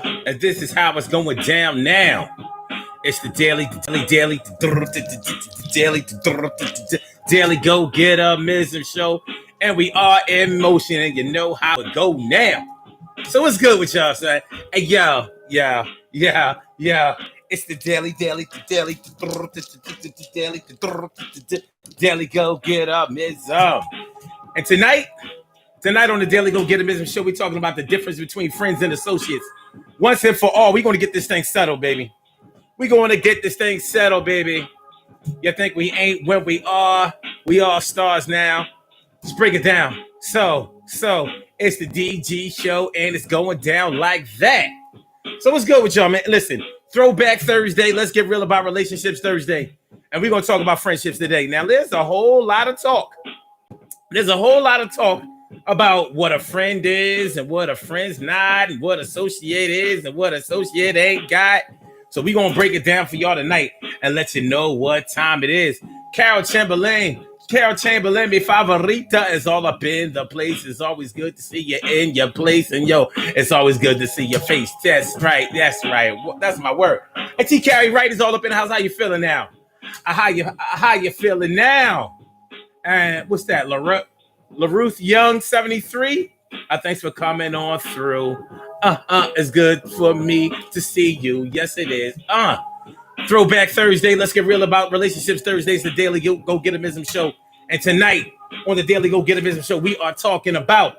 And this is how it's going down now. It's the daily Gogetemism Show, and we are in motion, and you know how it go now. So what's good with y'all, son? Hey, yo. It's the daily Gogetemism. And tonight on the Daily Gogetemism Show, we're talking about the difference between friends and associates. Once and for all, we're going to get this thing settled, baby. We're going to get this thing settled, baby. You think we ain't where we are? We all stars now. Let's break it down. So it's the DG Show, and it's going down like that. So what's good with y'all, man? Listen, Throwback Thursday. Let's get real about relationships Thursday. And we're going to talk about friendships today. Now, there's a whole lot of talk. There's a whole lot of talk about what a friend is and what a friend's not and what associate is and what associate ain't got. So we're going to break it down for y'all tonight and let you know what time it is. Carol Chamberlain, mi favorita, is all up in the place. It's always good to see you in your place. And yo, it's always good to see your face. That's right. That's my word. And T. Carrie Wright is all up in the house. How you feeling now? How you feeling now? And what's that? LaRuth Young 73. Thanks for coming on through. It's good for me to see you. Yes, it is. Throwback Thursday. Let's get real about relationships Thursdays, the Daily Gogetemism Show. And tonight on the Daily Gogetemism Show, we are talking about,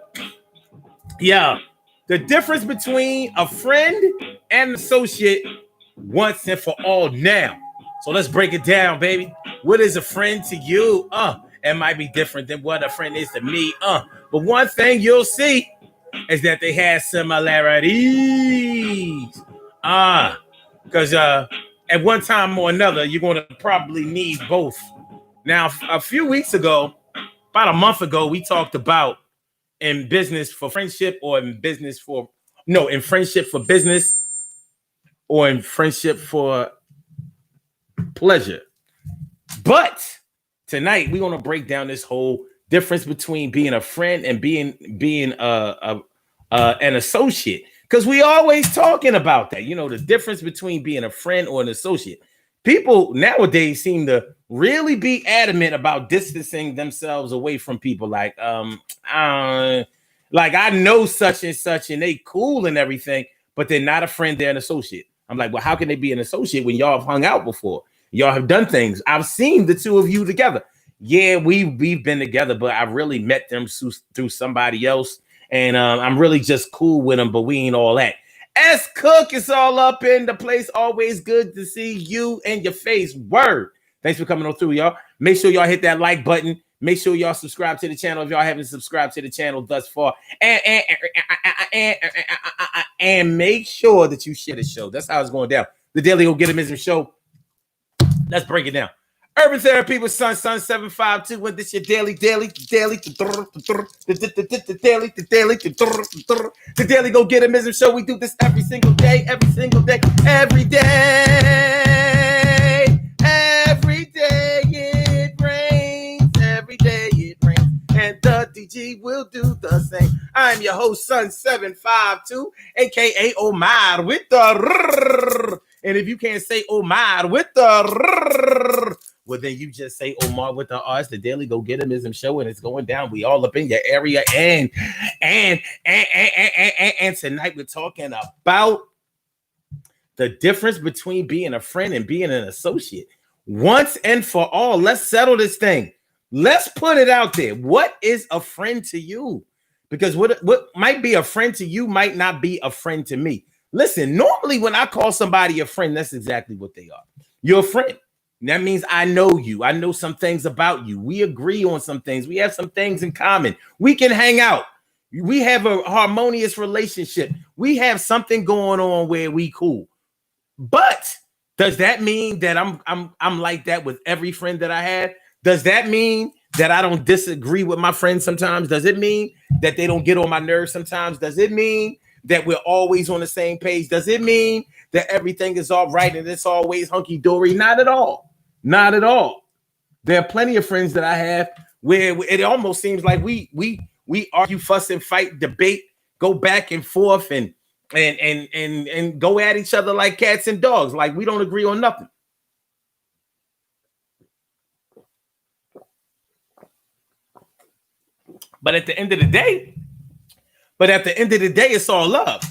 the difference between a friend and an associate once and for all now. So let's break it down, baby. What is a friend to you? It might be different than what a friend is to me. But one thing you'll see is that they have similarities. Because at one time or another, you're going to probably need both. Now, a few weeks ago, about a month ago, we talked about in business for friendship or in friendship for business or in friendship for pleasure. But tonight, we're going to break down this whole difference between being a friend and being an associate. Because we always talking about that, the difference between being a friend or an associate. People nowadays seem to really be adamant about distancing themselves away from people. Like I know such and such, and they cool and everything, but they're not a friend, they're an associate. I'm like, well, how can they be an associate when y'all have hung out before? Y'all have done things. I've seen the two of you together. Yeah, we've been together, but I really met them through somebody else. And I'm really just cool with them, but we ain't all that. S. Cook is all up in the place. Always good to see you and your face. Word. Thanks for coming on through, y'all. Make sure y'all hit that like button. Make sure y'all subscribe to the channel if y'all haven't subscribed to the channel thus far. And make sure that you share the show. That's how it's going down. The Daily Gogetemism Show. Let's break it down. Urban Therapy with Sun 752. When this your daily, the Daily Gogetemism Show. We do this every single day, every day it rains, and the DG will do the same. I'm your host, Sun 752, aka Omar with the and if you can't say Omar with the well, then you just say Omar with the R. It's the Daily Gogetemism Show, and it's going down. We all up in your area, and tonight we're talking about the difference between being a friend and being an associate. Once and for all, let's settle this thing. Let's put it out there. What is a friend to you? Because what might be a friend to you might not be a friend to me. Listen, normally when I call somebody a friend, that's exactly what they are. You're a friend. That means I know you. I know some things about you. We agree on some things. We have some things in common. We can hang out. We have a harmonious relationship. We have something going on where we cool. But does that mean that I'm like that with every friend that I have? Does that mean that I don't disagree with my friends sometimes? Does it mean that they don't get on my nerves sometimes? Does it mean that we're always on the same page? Does it mean that everything is all right and it's always hunky-dory? Not at all. Not at all. There are plenty of friends that I have where it almost seems like we argue, fuss, and fight, debate, go back and forth, and and go at each other like cats and dogs, like we don't agree on nothing. But at the end of the day, it's all love.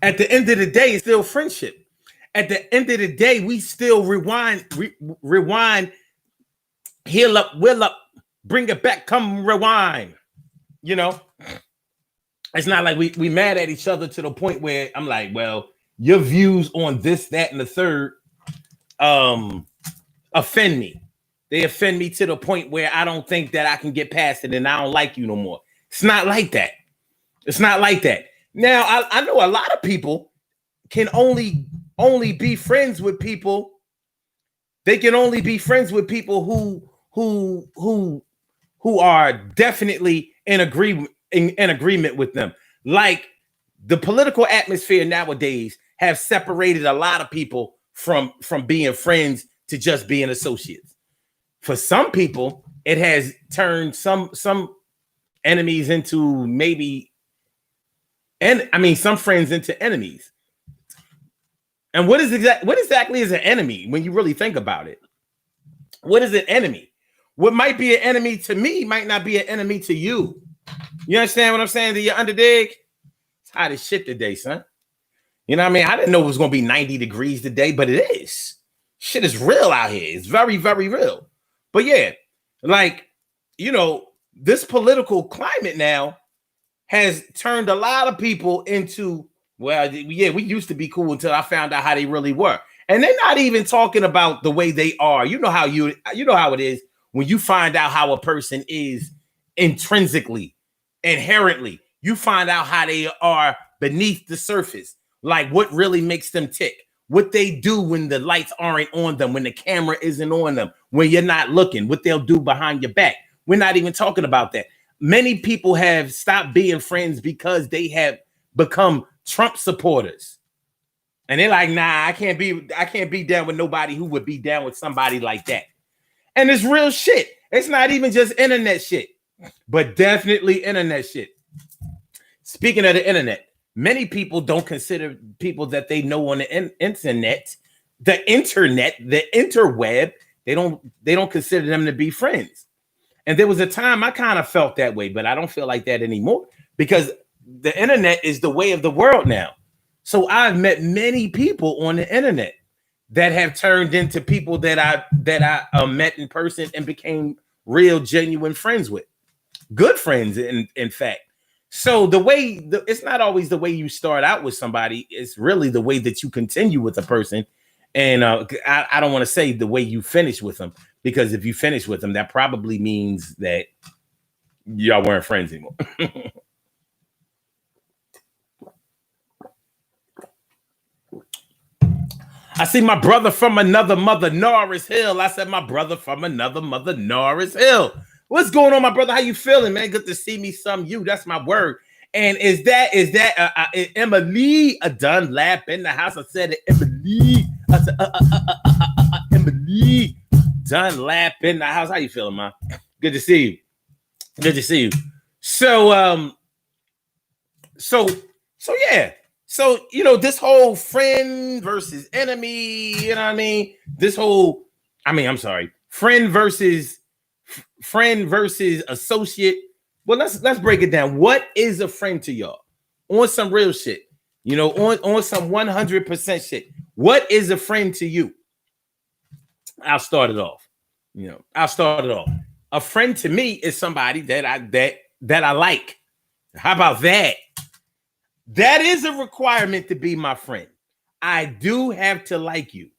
At the end of the day, it's still friendship. At the end of the day, we still rewind, heal up, will up, bring it back, come rewind. You know, it's not like we mad at each other to the point where I'm like, well, your views on this, that, and the third offend me. They offend me to the point where I don't think that I can get past it and I don't like you no more. It's not like that. It's not like that. Now, I know a lot of people can only be friends with people. They can only be friends with people who are definitely in agreement with them. Like the political atmosphere nowadays have separated a lot of people from being friends to just being associates. For some people, it has turned some enemies into maybe, and I mean some friends into enemies. And what exactly is an enemy when you really think about it? What is an enemy? What might be an enemy to me might not be an enemy to you. You understand what I'm saying? Do you underdig? It's hot as shit today, son. You know what I mean? I didn't know it was going to be 90 degrees today, but it is. Shit is real out here. It's very, very real. But yeah, like, you know, this political climate now has turned a lot of people into, well, yeah, we used to be cool until I found out how they really were. And they're not even talking about the way they are. You know how it is when you find out how a person is intrinsically, inherently. You find out how they are beneath the surface, like what really makes them tick. What they do when the lights aren't on them, when the camera isn't on them, when you're not looking, what they'll do behind your back. We're not even talking about that. Many people have stopped being friends because they have become Trump supporters. And they're like, nah, I can't be down with nobody who would be down with somebody like that. And it's real shit. It's not even just internet shit, but definitely internet shit. Speaking of the internet, many people don't consider people that they know on the internet, the interweb. They don't consider them to be friends. And there was a time I kind of felt that way, but I don't feel like that anymore because the internet is the way of the world now. So I've met many people on the internet that have turned into people that I met in person and became real, genuine friends with, good friends, in fact. So it's not always the way you start out with somebody. It's really the way that you continue with a person. And I don't want to say the way you finish with them, because if you finish with them, that probably means that y'all weren't friends anymore. I see my brother from another mother, Norris Hill. I said my brother from another mother, Norris Hill. What's going on, my brother? How you feeling, man? Good to see me, some you. That's my word. And is that Emily a Dunlap in the house? I said it, Emily. I said Emily Dunlap in the house. How you feeling, man? Good to see you. Good to see you. So yeah. So, you know, this whole friend versus enemy, you know what I mean? Friend versus associate. Well, let's break it down. What is a friend to y'all? On some real shit, you know, on some 100% shit. What is a friend to you? I'll start it off. A friend to me is somebody that I like. How about that? That is a requirement to be my friend. I do have to like you.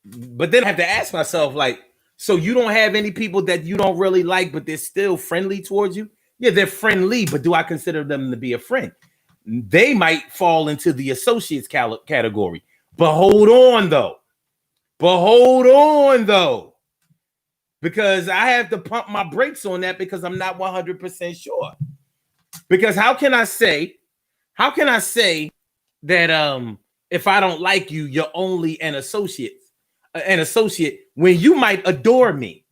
But then I have to ask myself, like, so you don't have any people that you don't really like, but they're still friendly towards you? Yeah, they're friendly, but do I consider them to be a friend? They might fall into the associates category. But hold on, though. Because I have to pump my brakes on that because I'm not 100% sure. Because how can I say that if I don't like you, you're only an associate when you might adore me?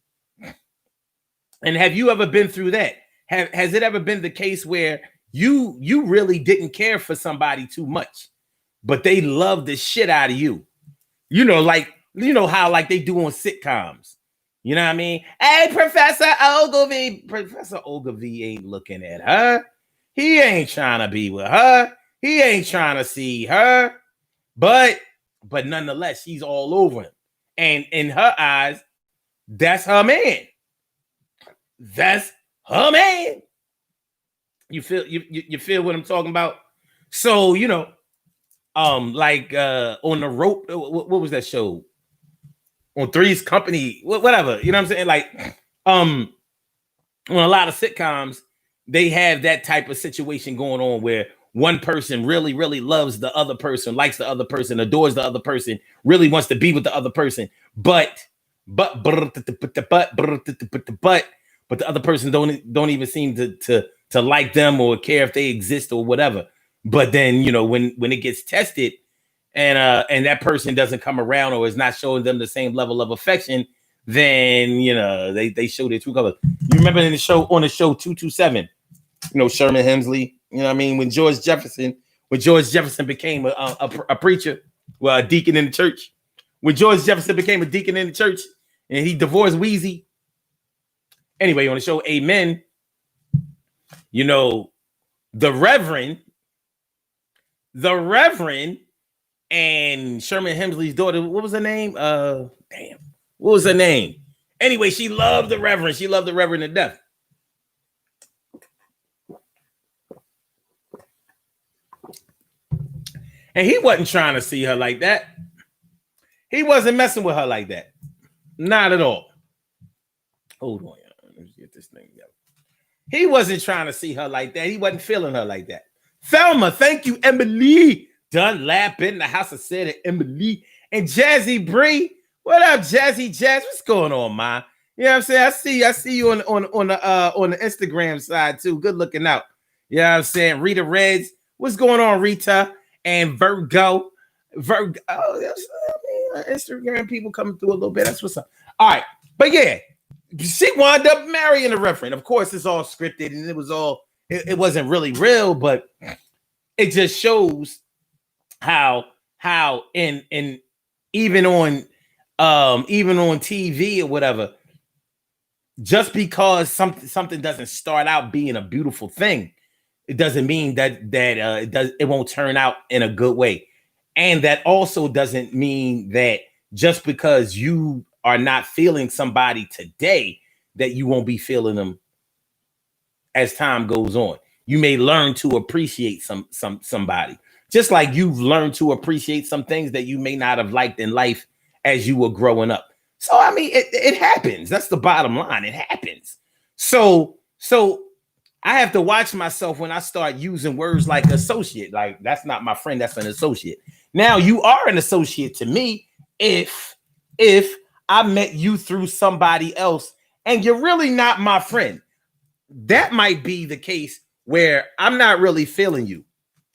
And have you ever been through that? Has it ever been the case where you really didn't care for somebody too much, but they love the shit out of you. You know, like how like they do on sitcoms. You know what I mean? Hey, Professor Ogilvy. Professor Ogilvy ain't looking at her. He ain't trying to be with her. He ain't trying to see her. But nonetheless, she's all over him. And in her eyes, that's her man. That's her man. You feel what I'm talking about? So, like on the rope, what was that show? On Three's Company, whatever. You know what I'm saying? Like, on a lot of sitcoms, they have that type of situation going on where one person really, really loves the other person, likes the other person, adores the other person, really wants to be with the other person, but the other person don't even seem to like them or care if they exist or whatever. But then, when it gets tested and that person doesn't come around or is not showing them the same level of affection, then they show their true color. You remember on the show 227, Sherman Hemsley, you know what I mean, when George Jefferson became a preacher, well, a deacon in the church. When George Jefferson became a deacon in the church and he divorced Wheezy. Anyway, on the show Amen, the Reverend and Sherman Hemsley's daughter, what was her name? What was her name? Anyway, she loved the Reverend. She loved the Reverend to death. And he wasn't trying to see her like that. He wasn't messing with her like that. Not at all. Hold on. Let me get this thing together. He wasn't trying to see her like that. He wasn't feeling her like that. Thelma, thank you, Emily. Dunlap in the house of said Emily. And Jazzy Bree. What up, Jazzy Jazz? What's going on, man? You know what I'm saying? I see you on the Instagram side too. Good looking out. You know what I'm saying? Rita Reds. What's going on, Rita? And Virgo. Oh, Instagram people coming through a little bit. That's what's up. All right. But yeah, she wound up marrying the Reverend. Of course, it's all scripted and it wasn't really real, but it just shows how in even on TV or whatever, just because something doesn't start out being a beautiful thing, it doesn't mean that it won't turn out in a good way. And that also doesn't mean that just because you are not feeling somebody today, that you won't be feeling them as time goes on. You may learn to appreciate somebody, just like you've learned to appreciate some things that you may not have liked in life as you were growing up. So, I mean, it happens. That's the bottom line. It happens. So I have to watch myself when I start using words like associate. Like, that's not my friend, that's an associate. Now, you are an associate to me if I met you through somebody else and you're really not my friend. That might be the case where I'm not really feeling you.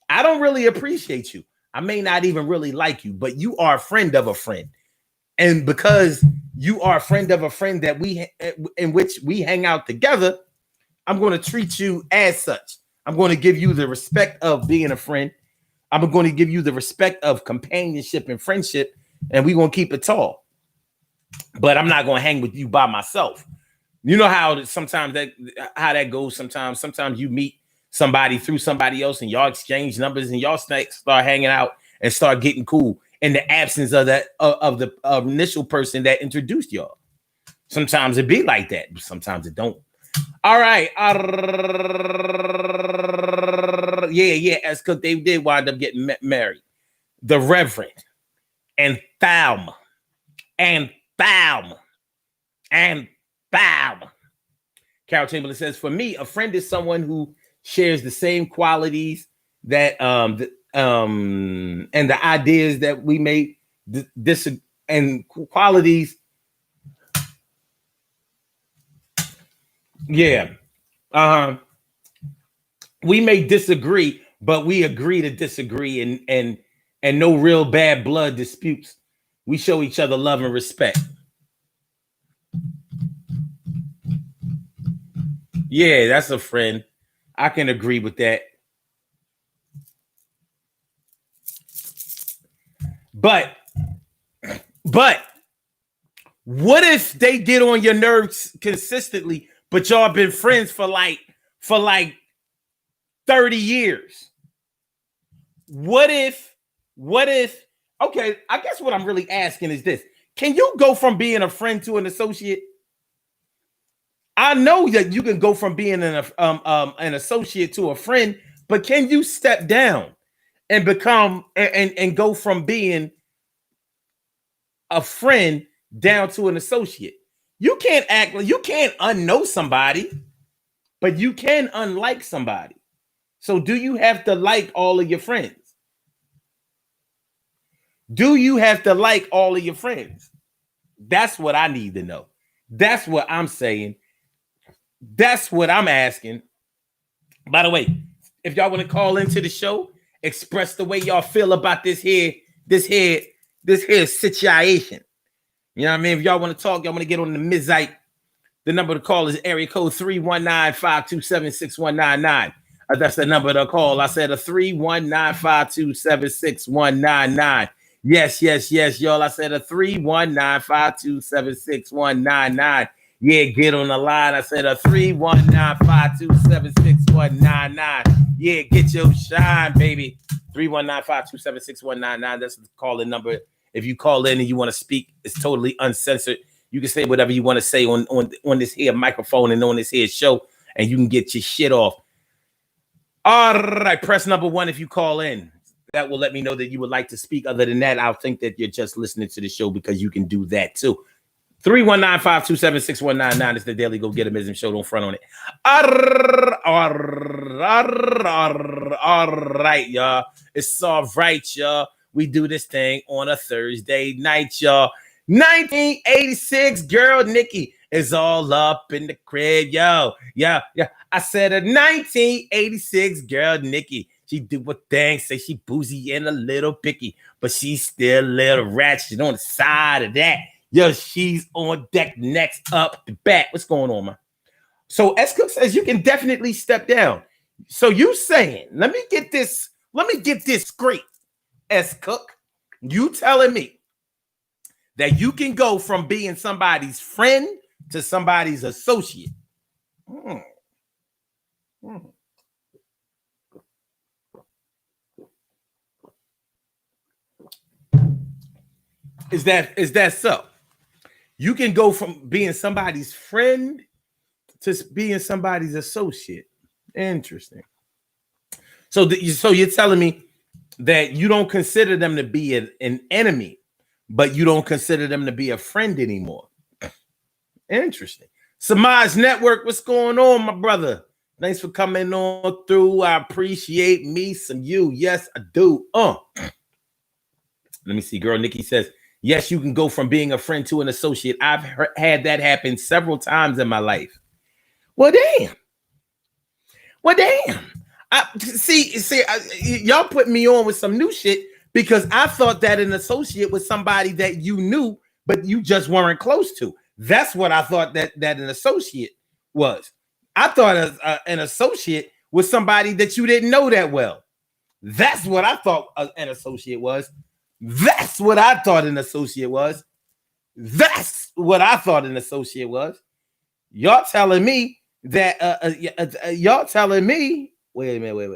I don't really appreciate you. I may not even really like you, but you are a friend of a friend. And because you are a friend of a friend that in which we hang out together, I'm going to treat you as such. I'm going to give you the respect of being a friend. I'm going to give you the respect of companionship and friendship, and we're going to keep it tall. But I'm not going to hang with you by myself. You know how sometimes that goes. Sometimes you meet somebody through somebody else, and y'all exchange numbers, and y'all start hanging out and start getting cool in the absence of the initial person that introduced y'all. Sometimes it be like that. Sometimes it don't. All right. Yeah. As cook, they did wind up getting married. The Reverend and Thelma. Carol Chamberlain says, for me, a friend is someone who shares the same qualities that and the ideas that we may and qualities. Yeah. We may disagree, but we agree to disagree, and no real bad blood disputes. We show each other love and respect. Yeah, that's a friend. I can agree with that. But what if they get on your nerves consistently, but y'all been friends for like 30 years? What if, okay, I guess what I'm really asking is this. Can you go from being a friend to an associate? I know that you can go from being an associate to a friend, but can you step down and become and go from being a friend down to an associate? You can't act like you can't unknow somebody, but you can unlike somebody. So do you have to like all of your friends? Do you have to like all of your friends? That's what I need to know. That's what I'm saying. That's what I'm asking. By the way, if y'all want to call into the show, express the way y'all feel about this here situation. You know what I mean? If y'all want to talk, y'all want to get on the Mizite, the number to call is area code 319-527-6199. That's the number to call. I said a 319-527-6199. Yes, y'all. I said a 319-527-6199. Yeah, get on the line. I said a 319-527-6199. Yeah, get your shine, baby. 319-527-6199. That's the calling number. If you call in and you want to speak, it's totally uncensored. You can say whatever you want to say on this here microphone and on this here show, and you can get your shit off. All right, press number 1 if you call in. That will let me know that you would like to speak. Other than that, I'll think that you're just listening to the show because you can do that too. 319-527-6199 is the Daily Gogetemism Show. Don't front on it. All right, y'all. It's all right, y'all. We do this thing on a Thursday night, y'all. 1986, girl Nikki is all up in the crib, yo. Yeah. I said a 1986 girl Nikki. She do what things, say she boozy and a little picky, but she's still a little ratchet on the side of that. Yo, she's on deck next up the back. What's going on, man? So S Cook says you can definitely step down. So you saying, let me get this straight, S Cook. You telling me that you can go from being somebody's friend to somebody's associate? Is that so? You can go from being somebody's friend to being somebody's associate. Interesting. So you're telling me that you don't consider them to be an enemy, but you don't consider them to be a friend anymore. Interesting. Samaj Network, what's going on, my brother? Thanks for coming on through. I appreciate me some you. Yes, I do. Let me see. Girl Nikki says, yes, you can go from being a friend to an associate. I've had that happen several times in my life. Well, damn. Y'all put me on with some new shit because I thought that an associate was somebody that you knew, but you just weren't close to. That's what I thought that an associate was. I thought an associate was somebody that you didn't know that well. That's what I thought an associate was. That's what I thought an associate was. That's what I thought an associate was. Y'all telling me that y'all telling me. Wait a minute. Wait.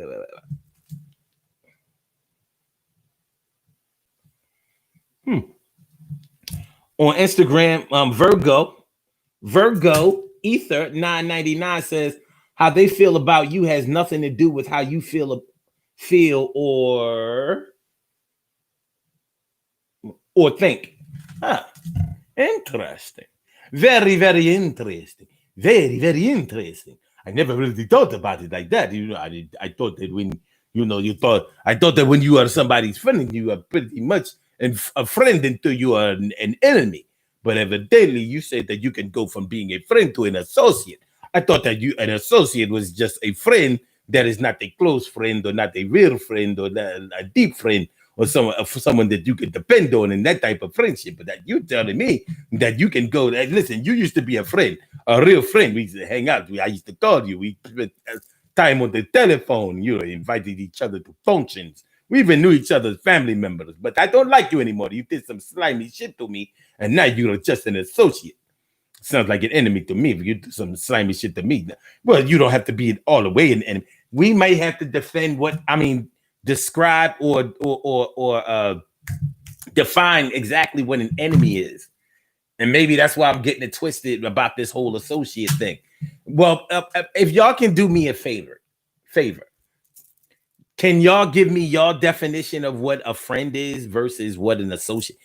On Instagram, Virgo Ether 999 says how they feel about you has nothing to do with how you feel or think. Interesting. Very, very interesting. Very, very interesting. I never really thought about it like that. You know, I thought that when I thought that when you are somebody's friend, you are pretty much a friend until you are an enemy. But evidently, you said that you can go from being a friend to an associate. I thought that an associate was just a friend that is not a close friend or not a real friend or a deep friend or someone that you can depend on in that type of friendship. But that you telling me that you can go, listen, you used to be a friend, a real friend. We used to hang out. I used to call you. We spent time on the telephone. You know, invited each other to functions. We even knew each other as family members, but I don't like you anymore. You did some slimy shit to me, and now you're just an associate. Sounds like an enemy to me. If you do some slimy shit to me, well, you don't have to be all the way an enemy. We may have to defend describe or define exactly what an enemy is. And maybe that's why I'm getting it twisted about this whole associate thing. Well, if y'all can do me a favor, can y'all give me y'all definition of what a friend is versus what an associate?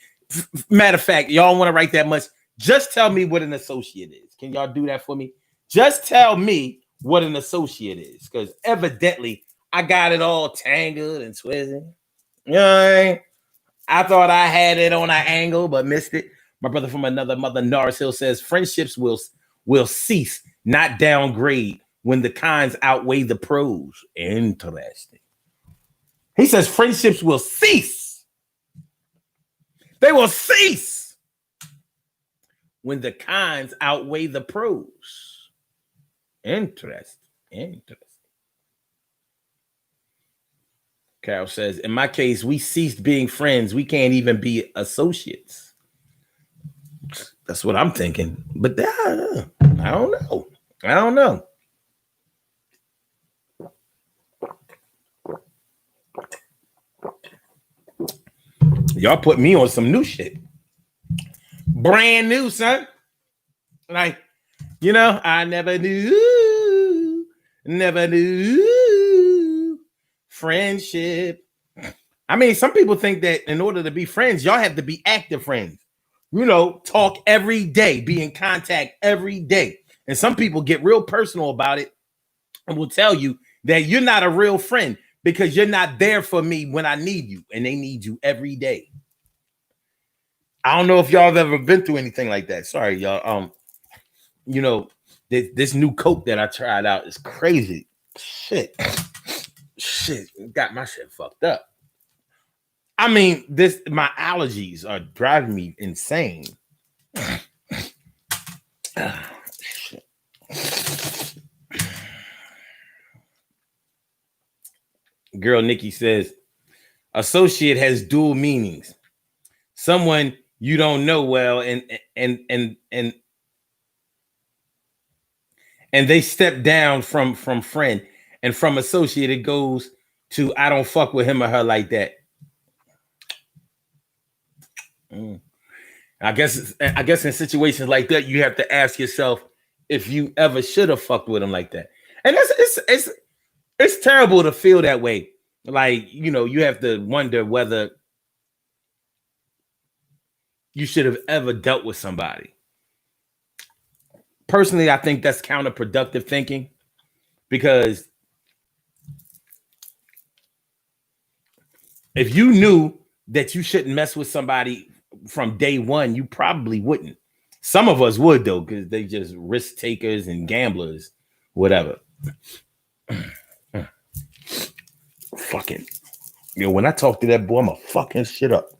Matter of fact, y'all want to write that much? Just tell me what an associate is. Can y'all do that for me? Just tell me what an associate is, because evidently I got it all tangled and twisted. You know what I mean? I thought I had it on an angle, but missed it. My brother from another mother, Norris Hill, says friendships will cease, not downgrade, when the cons outweigh the pros. Interesting. He says friendships will cease. They will cease when the cons outweigh the pros. Interesting. Carol says, in my case, we ceased being friends. We can't even be associates. That's what I'm thinking. But I don't know. Y'all put me on some new shit. Brand new, son. Like, I never knew friendship. I mean, some people think that in order to be friends, y'all have to be active friends. Talk every day, be in contact every day. And some people get real personal about it and will tell you that you're not a real friend because you're not there for me when I need you, and they need you every day. I don't know if y'all have ever been through anything like that. Sorry, y'all. This new Coke that I tried out is crazy. Shit, got my shit fucked up. I mean, my allergies are driving me insane. Shit. Girl Nikki says, associate has dual meanings. Someone you don't know well, and they step down from friend, and from associate it goes to I don't fuck with him or her like that. I guess in situations like that, you have to ask yourself if you ever should have fucked with him like that. And it's terrible to feel that way. Like, you have to wonder whether you should have ever dealt with somebody. Personally, I think that's counterproductive thinking, because if you knew that you shouldn't mess with somebody from day one, you probably wouldn't. Some of us would, though, because they just risk takers and gamblers, whatever. Fucking, when I talk to that boy, I'm a fucking shit up.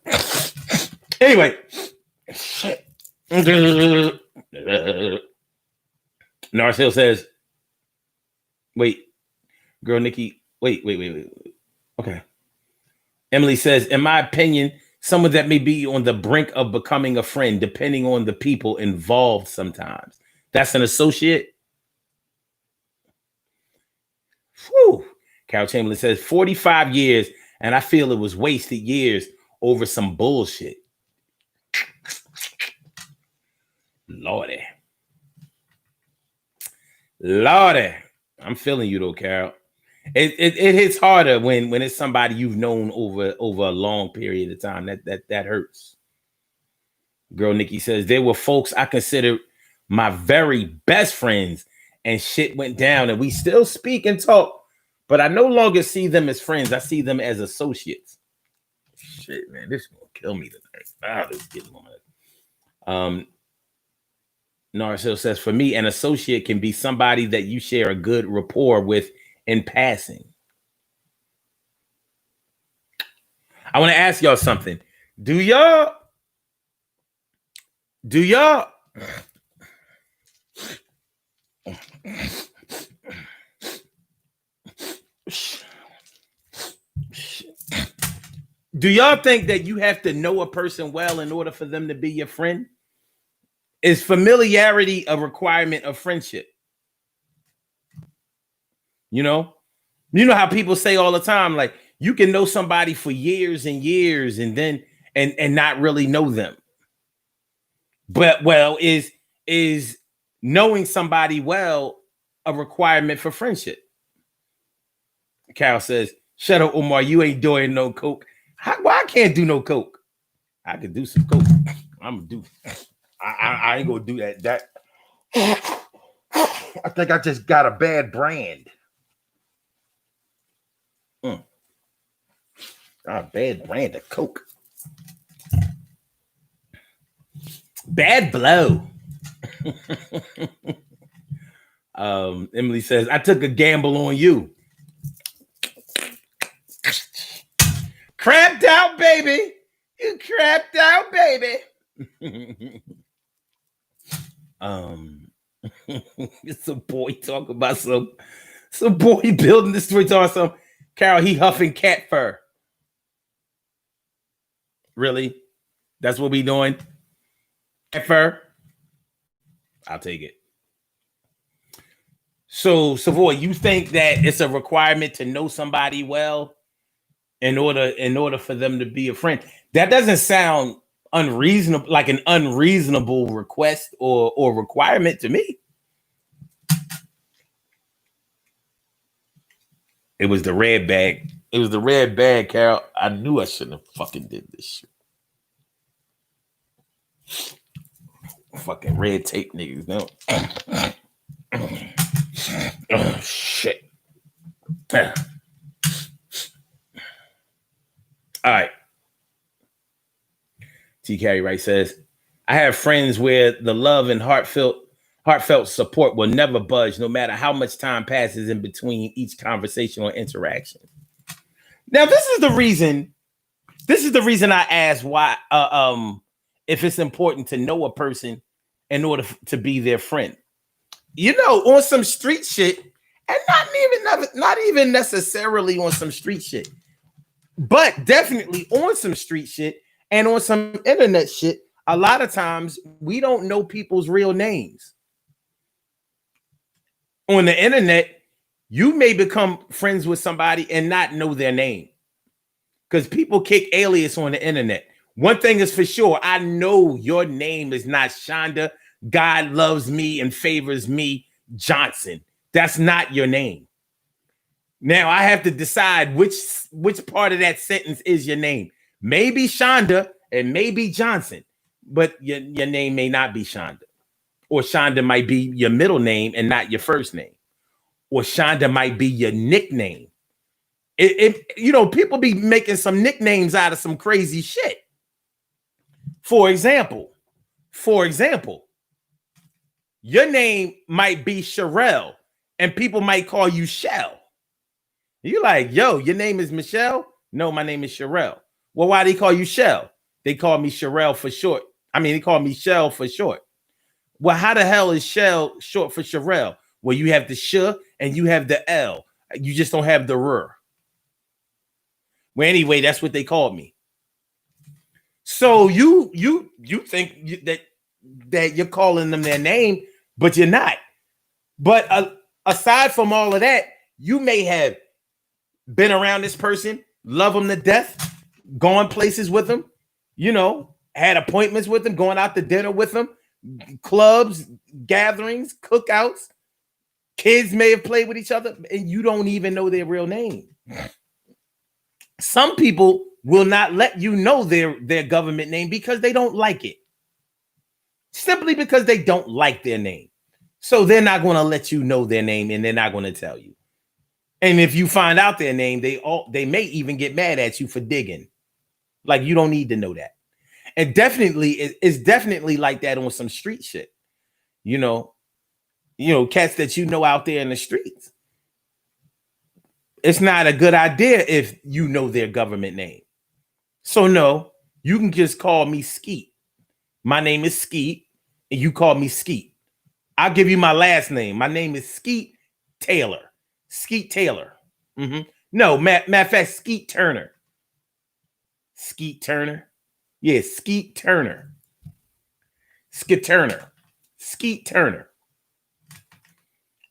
Anyway, shit. Norris Hill says, wait, girl Nikki, wait. Okay. Emily says, in my opinion, someone that may be on the brink of becoming a friend, depending on the people involved sometimes. That's an associate. Whew. Carol Chamberlain says, 45 years, and I feel it was wasted years over some bullshit. Lordy. I'm feeling you though, Carol. It hits harder when it's somebody you've known over a long period of time. That hurts. Girl Nikki says, there were folks I considered my very best friends, and shit went down, and we still speak and talk, but I no longer see them as friends. I see them as associates. Shit, man, this is gonna kill me tonight. This is getting on. Norris Hill says, for me, an associate can be somebody that you share a good rapport with in passing. I want to ask y'all something. Do y'all Do y'all think that you have to know a person well in order for them to be your friend? Is familiarity a requirement of friendship? You know how people say all the time, like, you can know somebody for years and years and then and not really know them. But is knowing somebody well a requirement for friendship? Carol says, shut up, Omar, you ain't doing no coke. Why I can't do no coke? I could do some coke. I'm gonna do. I ain't gonna do that. I think I just got a bad brand. A bad brand of coke. Bad blow. Emily says, I took a gamble on you. Crapped out, baby. You crapped out, baby. It's a boy talking about some boy building this story talking some Carol, he huffing cat fur. Really? That's what we doing? Cat fur? I'll take it. So Savoy, you think that it's a requirement to know somebody well in order for them to be a friend? That doesn't sound unreasonable, like an unreasonable request or requirement to me. It was the red bag. It was the red bag, Carol. I knew I shouldn't have fucking did this shit. Fucking red tape niggas, no. Oh shit. All right. T. Carey Wright says, I have friends where the love and heartfelt support will never budge, no matter how much time passes in between each conversation or interaction. Now, this is the reason I asked why, if it's important to know a person in order to be their friend. You know, on some street shit, and not even necessarily on some street shit, but definitely on some street shit and on some internet shit. A lot of times we don't know people's real names. On the internet, you may become friends with somebody and not know their name because people kick alias on the internet. One thing is for sure, I know your name is not Shonda, God loves me and favors me, Johnson. That's not your name. Now I have to decide which part of that sentence is your name. Maybe Shonda and maybe Johnson, but your name may not be Shonda. Or Shonda might be your middle name and not your first name. Or Shonda might be your nickname. People be making some nicknames out of some crazy shit. For example, your name might be Sherelle and people might call you Shell. You're like, yo, your name is Michelle? No, my name is Sherelle. Well, why do they call you Shell? They call me Sherelle for short. They call me Shell for short. Well, how the hell is Shell short for Sherelle? Well, you have the sh and you have the L. You just don't have the r. Well, anyway, that's what they called me. So you think that you're calling them their name, but you're not. But aside from all of that, you may have been around this person, love them to death, gone places with them, had appointments with them, going out to dinner with them, clubs, gatherings, cookouts. Kids may have played with each other, and you don't even know their real name. Some people will not let you know their government name because they don't like it. Simply because they don't like their name. So they're not going to let you know their name, and they're not going to tell you. And if you find out their name, they may even get mad at you for digging. Like, you don't need to know that. And definitely, it's definitely like that on some street shit. Cats that out there in the streets. It's not a good idea if you know their government name. So no, you can just call me Skeet. My name is Skeet, and you call me Skeet. I'll give you my last name. My name is Skeet Taylor. Skeet Taylor. No, matter of fact, Skeet Turner. Skeet Turner. Yeah, Skeet Turner. Skeet Turner. Skeet Turner.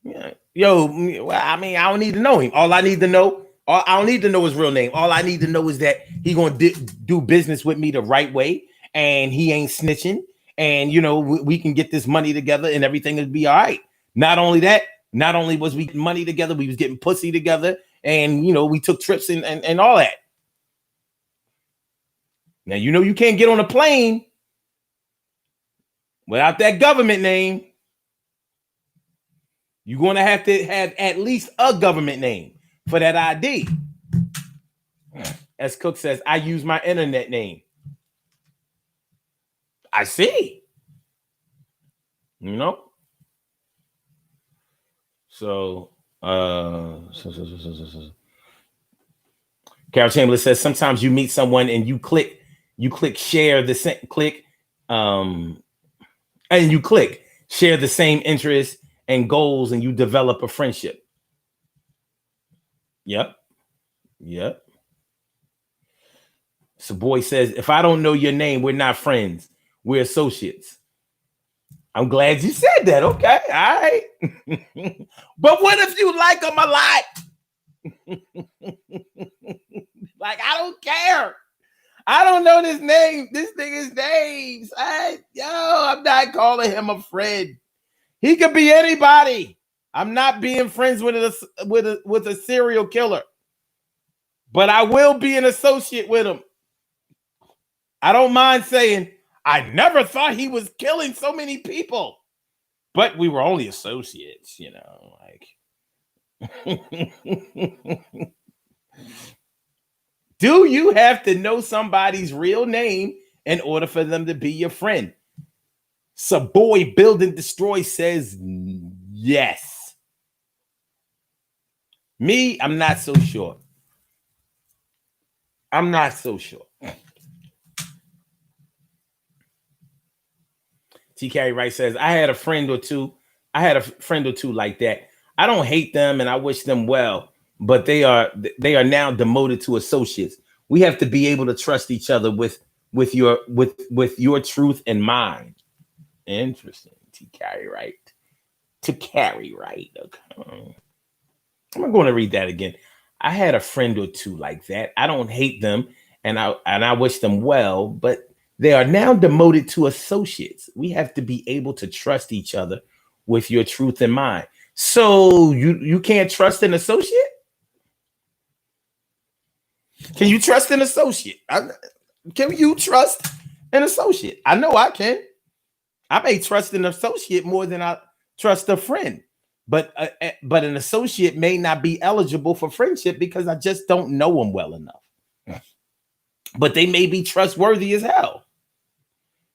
Yeah. Yo, well, I mean, I don't need to know him. All I need to know, I don't need to know his real name. All I need to know is that he gonna do business with me the right way, and he ain't snitching. And you know, we can get this money together, and everything will be all right. Not only that, not only was we getting money together, we was getting pussy together, and you know, we took trips and all that. Now you know you can't get on a plane without that government name. You're going to have at least a government name for that ID. As Cook says, I use my internet name. I see. You know? So, Carol Chamberlain says, sometimes you meet someone and you click share the same, and you click share the same interests and goals, and you develop a friendship. Yep. So boy says, if I don't know your name, we're not friends. We're associates. I'm glad you said that. Okay. All right. But what if you like him a lot? Like, I don't care. I don't know this nigga's names. I'm not calling him a friend. He could be anybody. I'm not being friends with a serial killer, but I will be an associate with him. I don't mind saying I never thought he was killing so many people, but we were only associates, you know, like. Do you have to know somebody's real name in order for them to be your friend? So boy, Build and Destroy says yes. Me, I'm not so sure. T. Carey Wright says, I had a friend or two like that. I don't hate them and I wish them well, but they are now demoted to associates. We have to be able to trust each other with your truth in mind. Interesting. To carry right. Okay. I'm going to read that again. I had a friend or two like that. I don't hate them and I wish them well, but they are now demoted to associates. We have to be able to trust each other with your truth in mind. So you can't trust an associate? Can you trust an associate? Can you trust an associate? I know I can. I may trust an associate more than I trust a friend, but an associate may not be eligible for friendship because I just don't know them well enough. But they may be trustworthy as hell.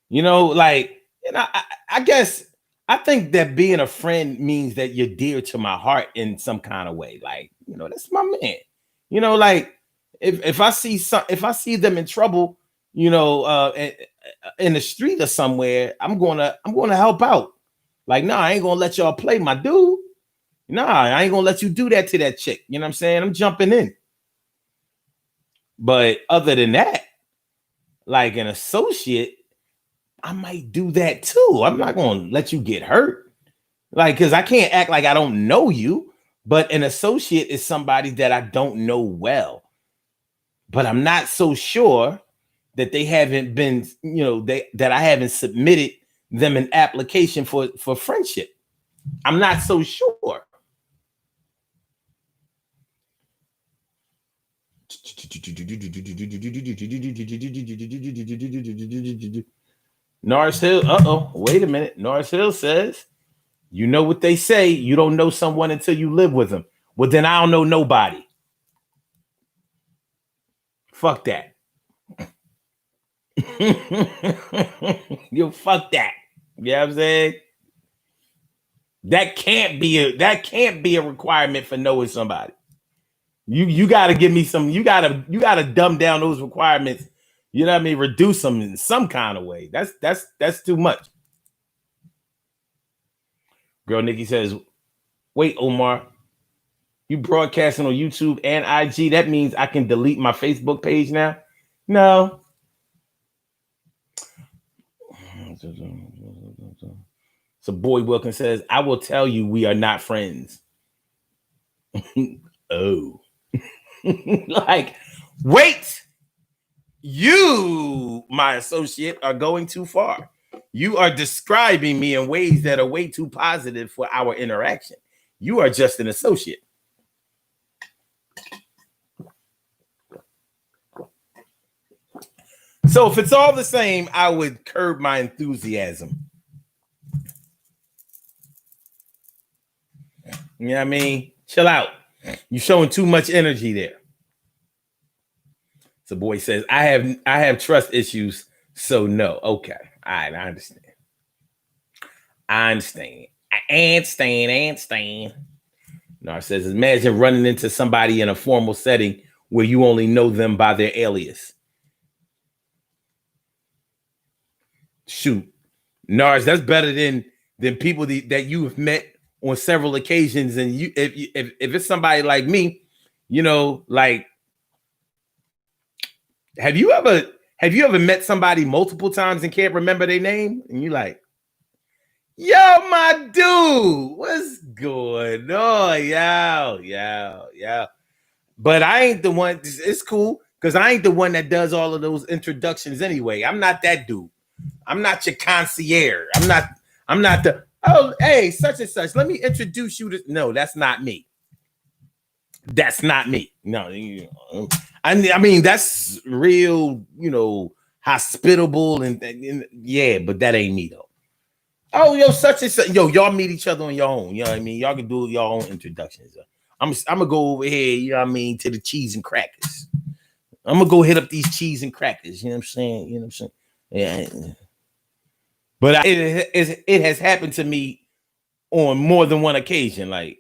You know, like, you know, I guess I think that being a friend means that you're dear to my heart in some kind of way. Like, you know, that's my man. You know, like if I see them in trouble, you know, in the street or somewhere, I'm gonna help out. Like, nah, I ain't gonna let y'all play my dude. Nah, I ain't gonna let you do that to that chick. You know what I'm saying? I'm jumping in. But other than that, like an associate, I might do that too. I'm not gonna let you get hurt. Like, because I can't act like I don't know you, but an associate is somebody that I don't know well. But I'm not so sure that they haven't been, you know, that I haven't submitted them an application for friendship. I'm not so sure. Norris Hill, wait a minute. Norris Hill says, you know what they say, you don't know someone until you live with them. Well, then I don't know nobody. Fuck that. You fuck that. You know what I'm saying? That can't be a requirement for knowing somebody. You got to give me some. You got to dumb down those requirements. You know what I mean? Reduce them in some kind of way. That's too much. Girl Nikki says, "Wait, Omar, you broadcasting on YouTube and IG? That means I can delete my Facebook page now." No. So Boy Wilkins says, I will tell you we are not friends. Oh. Like, wait. You, my associate, are going too far. You are describing me in ways that are way too positive for our interaction. You are just an associate. So if it's all the same, I would curb my enthusiasm. You know what I mean? Chill out. You're showing too much energy there. So Boy says, I have trust issues, so no. Okay. All right, I understand. No, it says, imagine running into somebody in a formal setting where you only know them by their alias. Shoot. Nars, that's better than people that you have met on several occasions. And you if it's somebody like me, you know, like, have you ever met somebody multiple times and can't remember their name? And you're like, yo, my dude, what's going on? Yo. But I ain't the one. It's cool because I ain't the one that does all of those introductions anyway. I'm not that dude. I'm not your concierge. I'm not the, oh, hey, such and such. Let me introduce you to. No, that's not me. That's not me. No, I mean, that's real, you know, hospitable and yeah, but that ain't me though. Oh, yo, such and such. Yo, y'all meet each other on your own. You know what I mean? Y'all can do your own introductions. I'm gonna go over here, you know what I mean, to the cheese and crackers. I'm gonna go hit up these cheese and crackers. You know what I'm saying? You know what I'm saying? Yeah. But it has happened to me on more than one occasion. Like,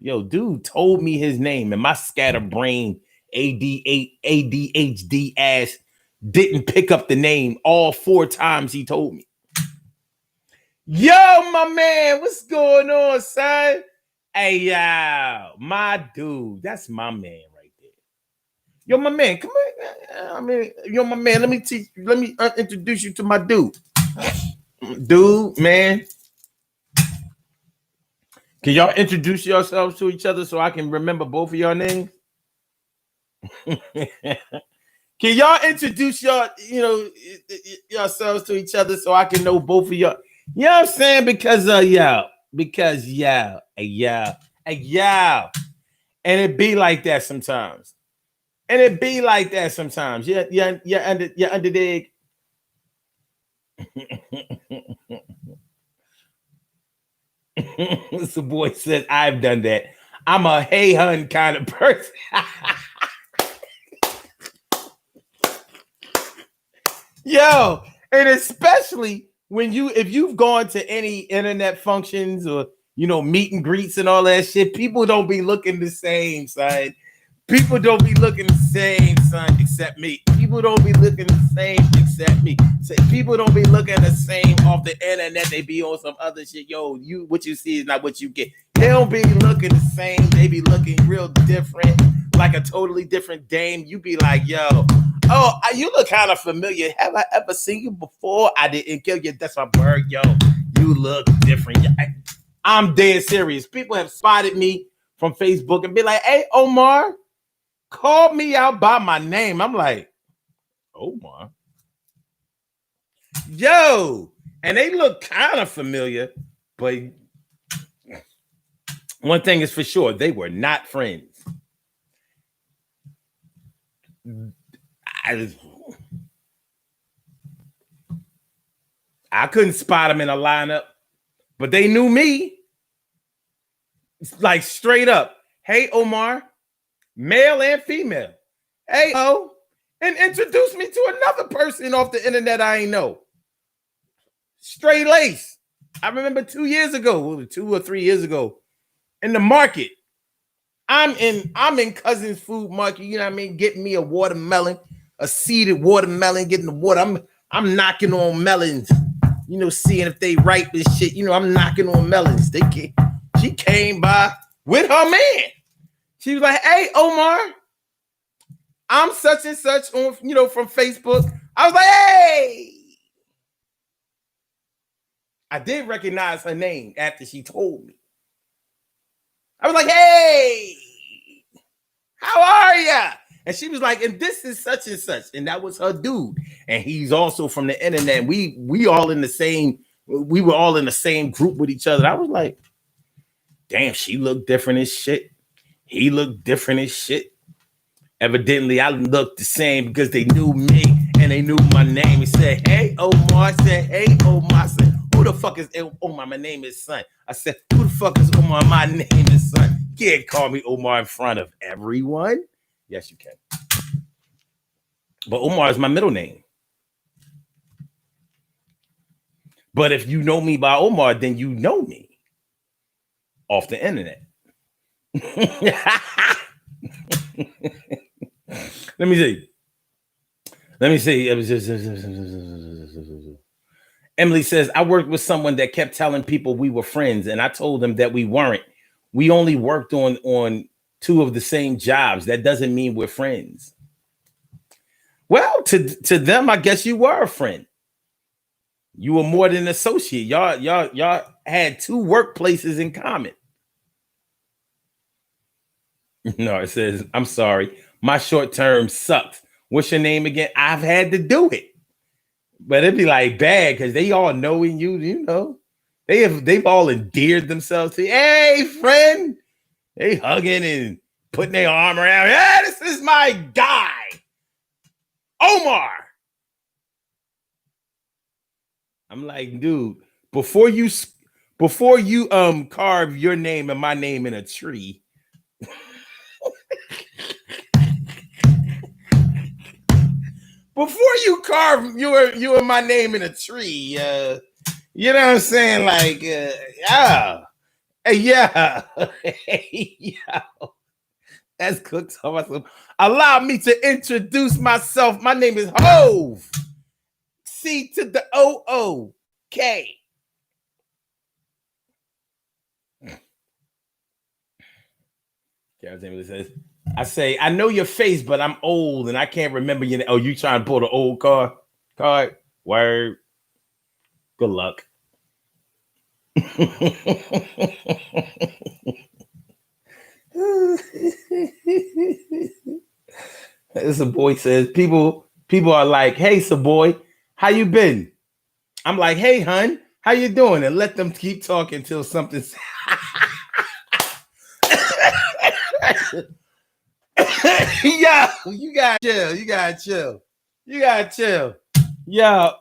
yo, dude told me his name, and my scatterbrain ADHD ass didn't pick up the name all 4 times he told me. Yo, my man, what's going on, son? Hey, yo, my dude, that's my man right there. Yo, my man, come on. I mean, yo, my man, let me introduce you to my dude. Dude, man. Can y'all introduce yourselves to each other so I can remember both of your names? Can y'all introduce yourselves to each other so I can know both of y'all? You know what I'm saying? Because and it be like that sometimes. You under dig. So Boy says, I've done that. I'm a hey hun kind of person. Yo, and especially if you've gone to any internet functions or, you know, meet and greets and all that shit, people don't be looking the same, son. People don't be looking the same, son, except me. People don't be looking the same except me. So people don't be looking the same off the internet. They be on some other shit. Yo, what you see is not what you get. They don't be looking the same. They be looking real different, like a totally different dame. You be like, yo, oh, you look kind of familiar. Have I ever seen you before? I didn't kill you. That's my bird. Yo, you look different. I'm dead serious. People have spotted me from Facebook and be like, hey, Omar, call me out by my name. I'm like, Omar. Yo, and they look kind of familiar, but one thing is for sure, they were not friends. I couldn't spot them in a lineup, but they knew me. Like straight up. Hey, Omar, male and female. Hey, oh, and introduce me to another person off the internet I ain't know. Straight lace. I remember 2 years ago, 2 or 3 years ago, in the market. I'm in Cousins Food Market, you know what I mean? Getting me a watermelon, a seeded watermelon, getting the water. I'm knocking on melons, you know, seeing if they ripe and shit. You know, I'm knocking on melons. She came by with her man. She was like, hey, Omar, I'm such and such on, from Facebook. I was like, hey. I did recognize her name after she told me. I was like, hey, how are ya? And she was like, and this is such and such. And that was her dude. And he's also from the internet. We all in the same, we were all in the same group with each other. I was like, damn, she looked different as shit. He looked different as shit. Evidently, I looked the same because they knew me and they knew my name. He said, hey, Omar. I said, hey, Omar. I said, who the fuck is Omar? My name is Son. I said, who the fuck is Omar? My name is Son. You can't call me Omar in front of everyone. Yes, you can. But Omar is my middle name. But if you know me by Omar, then you know me off the internet. Let me see. Emily says, I worked with someone that kept telling people we were friends, and I told them that we weren't. We only worked on two of the same jobs. That doesn't mean we're friends. Well, to them, I guess you were a friend. You were more than an associate. Y'all had two workplaces in common. No, it says, I'm sorry. My short term sucks. What's your name again? I've had to do it. But it'd be like bad because they all knowing you, they've all endeared themselves to you. Hey, friend. They hugging and putting their arm around. Yeah, this is my guy, Omar. I'm like, dude, before you carve your name and my name in a tree. Before you carve you and my name in a tree, you know what I'm saying? Like, yeah. That's Cook. Allow me to introduce myself. My name is Hove. C to the O-O-K. Karen says, I say, I know your face, but I'm old and I can't remember your name. Oh, you trying to pull the old card? Word. Good luck. This a boy says, people are like, hey, boy, how you been? I'm like, hey, hun, how you doing? And let them keep talking until something's Yo, you gotta chill. Yo.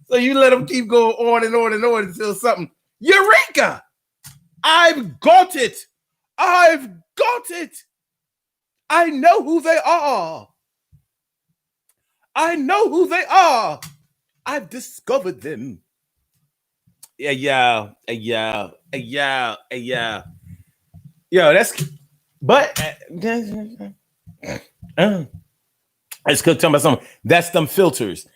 So you let them keep going on and on and on until something. Eureka! I've got it. I know who they are. I've discovered them. Yeah. Yo, that's but it's good talking about something. That's them filters.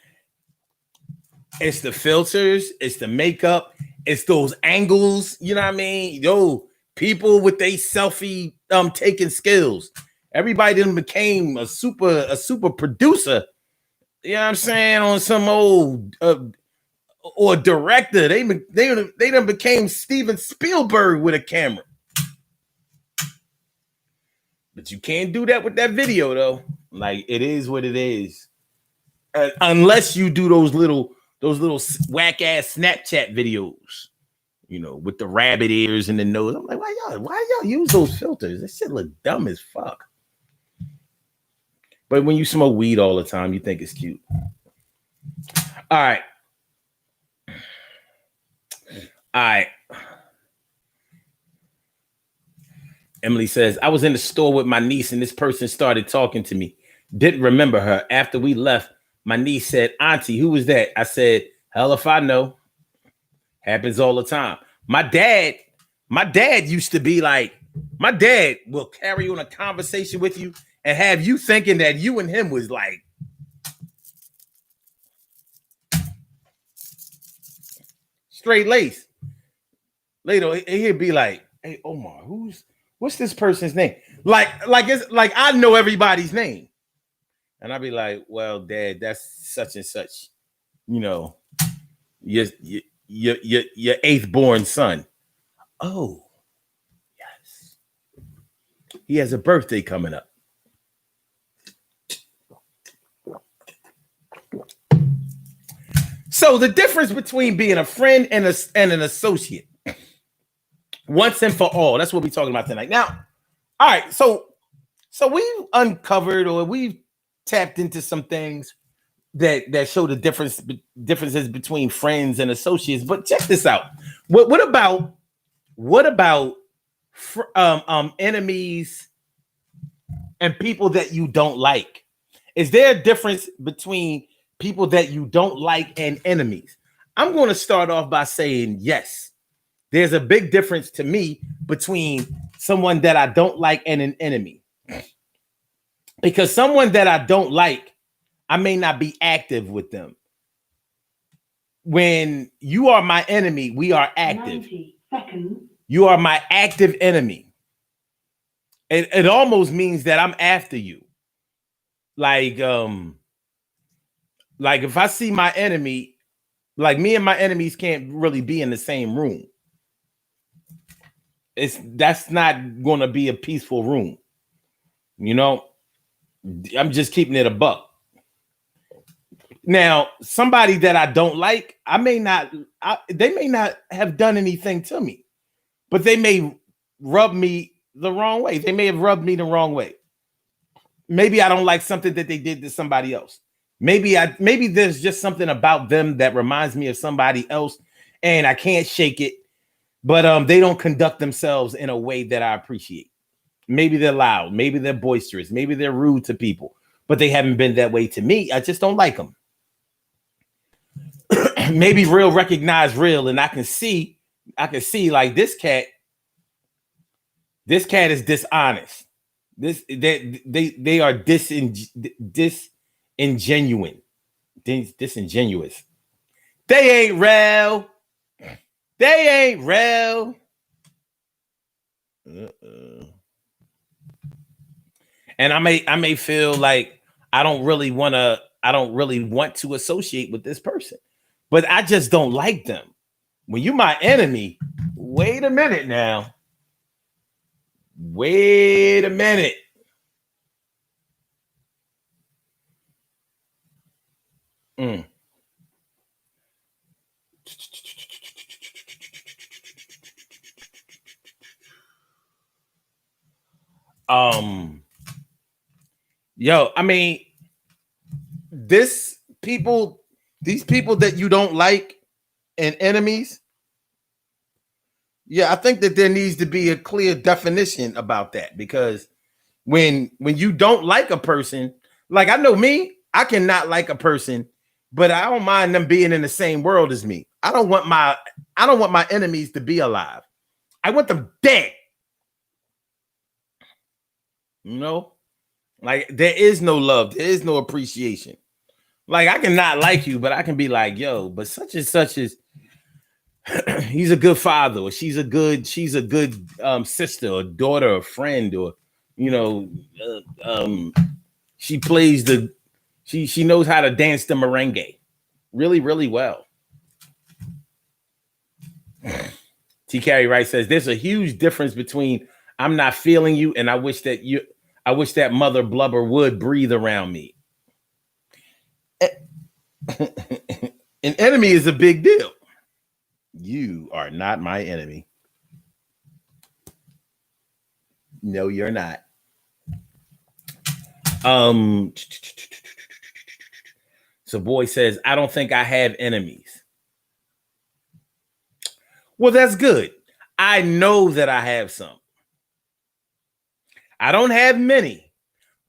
It's the filters, it's the makeup, it's those angles, you know what I mean? Yo, people with their selfie taking skills. Everybody then became a super producer. You know what I'm saying? On some old or director. They done became Steven Spielberg with a camera. But you can't do that with that video though. Like, it is what it is. Unless you do those little whack ass Snapchat videos, with the rabbit ears and the nose. I'm like, why y'all use those filters? This shit look dumb as fuck. But when you smoke weed all the time, you think it's cute. All right. Emily says, I was in the store with my niece and this person started talking to me. Didn't remember her. After we left, my niece said, Auntie, who was that? I said, hell if I know. Happens all the time. My dad used to be like, my dad will carry on a conversation with you and have you thinking that you and him was like straight lace. Later, he'd be like, hey, Omar, what's this person's name? Like it's like I know everybody's name. And I'd be like, well, Dad, that's such and such, you know, your your eighth born son. Oh, yes. He has a birthday coming up. So the difference between being a friend and an associate, once and for all, that's what we're talking about tonight. Now, all right, so we've uncovered or we've tapped into some things that show the differences between friends and associates. But check this out. What about enemies and people that you don't like? Is there a difference between people that you don't like and enemies? I'm going to start off by saying yes. There's a big difference to me between someone that I don't like and an enemy. Because someone that I don't like, I may not be active with them. When you are my enemy, we are active. 90 seconds. You are my active enemy. It almost means that I'm after you. Like if I see my enemy, like me and my enemies can't really be in the same room. That's not going to be a peaceful room. You know, I'm just keeping it a buck. Now, somebody that I don't like, they may not have done anything to me, but they may rub me the wrong way. They may have rubbed me the wrong way. Maybe I don't like something that they did to somebody else. Maybe there's just something about them that reminds me of somebody else, and I can't shake it. But they don't conduct themselves in a way that I appreciate. Maybe they're loud, maybe they're boisterous, maybe they're rude to people, but they haven't been that way to me. I just don't like them. Maybe real recognize real, and I can see like this cat is dishonest. They are disingenuous. They ain't real. And I may feel like I don't really want to associate with this person, but I just don't like them. When you my enemy, wait a minute now. Wait a minute. Yo, I mean, these people that you don't like and enemies, yeah, I think that there needs to be a clear definition about that, because when you don't like a person, like I know me, I cannot like a person, but I don't mind them being in the same world as me. I don't want my enemies to be alive. I want them dead. You know? Like there is no love, there is no appreciation. Like I cannot like you, but I can be like, yo, but such and such is he's a good father, or she's a good sister or daughter or friend, or you know, she plays she knows how to dance the merengue really, really well. T. Carey Wright says there's a huge difference between I'm not feeling you and I wish that mother blubber would breathe around me. An enemy is a big deal. You are not my enemy. No, you're not. So boy says, I don't think I have enemies. Well, that's good. I know that I have some. I don't have many,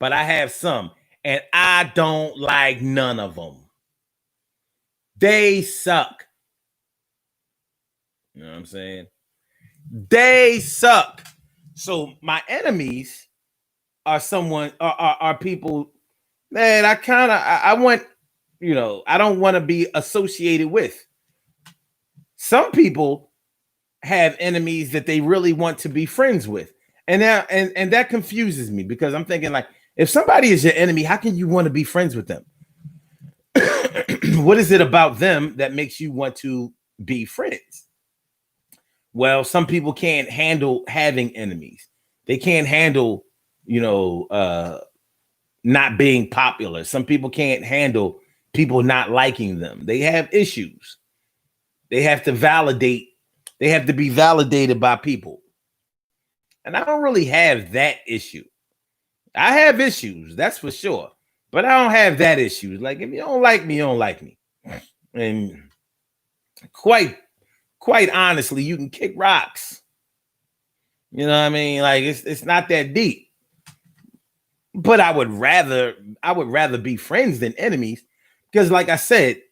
but I have some. And I don't like none of them. They suck. You know what I'm saying? They suck. So my enemies are are people, man, I want, you know, I don't want to be associated with. Some people have enemies that they really want to be friends with. And now and that confuses me because I'm thinking like, if somebody is your enemy, how can you want to be friends with them? What is it about them that makes you want to be friends? Well, some people can't handle having enemies. They can't handle, you know, not being popular. Some people can't handle people not liking them. They have issues. They have to validate. They have to be validated by people. And I don't really have that issue. I have issues, that's for sure. But I don't have that issue. Like, if you don't like me, you don't like me. And quite honestly, you can kick rocks. You know what I mean? Like, it's not that deep. But I would rather be friends than enemies, because like I said,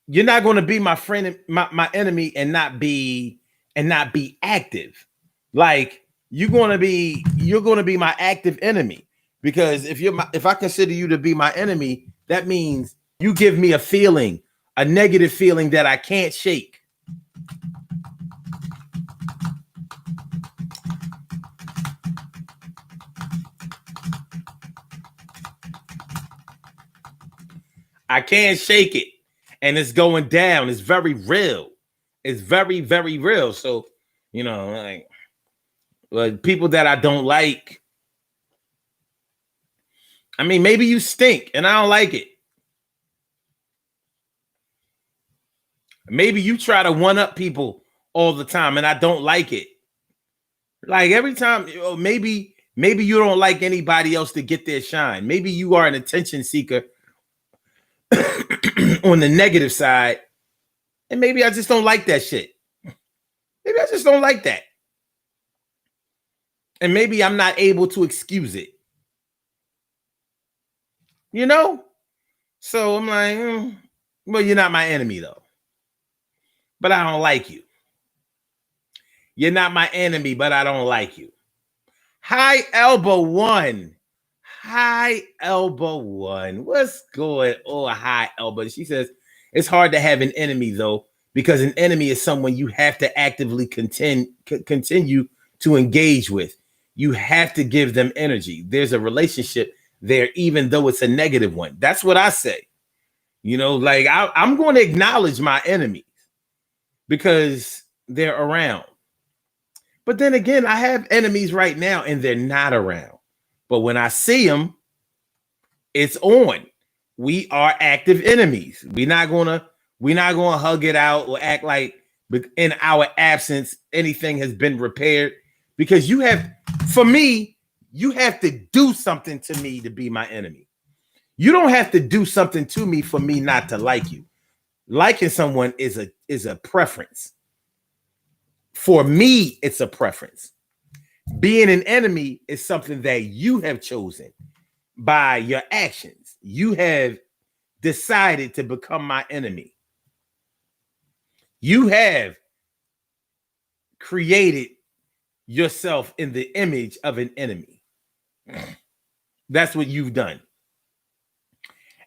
you're not going to be my friend, my enemy, and not be active. Like, you're going to be my active enemy, because if I consider you to be my enemy, that means you give me a negative feeling that I can't shake. I can't shake it. And it's going down. It's very real. It's very, very real. So, you know, like people that I don't like, I mean, maybe you stink and I don't like it. Maybe you try to one up people all the time and I don't like it. Like, every time, maybe you don't like anybody else to get their shine. Maybe you are an attention seeker on the negative side. And maybe I just don't like that shit. Maybe I just don't like that. And maybe I'm not able to excuse it. You know? So I'm like, well, you're not my enemy though. But I don't like you. You're not my enemy, but I don't like you. High Elbow One. High Elbow One. What's going on, High Elbow? She says, it's hard to have an enemy though, because an enemy is someone you have to actively continue to engage with. You have to give them energy. There's a relationship there, even though it's a negative one. That's what I say. You know, like, I'm going to acknowledge my enemies because they're around. But then again, I have enemies right now and they're not around. But when I see them, it's on. We are active enemies. We're not gonna hug it out or act like in our absence anything has been repaired. Because you have to do something to me to be my enemy. You don't have to do something to me for me not to like you. Liking someone is a preference. For me, it's a preference. Being an enemy is something that you have chosen by your actions. You have decided to become my enemy. You have created yourself in the image of an enemy. That's what you've done.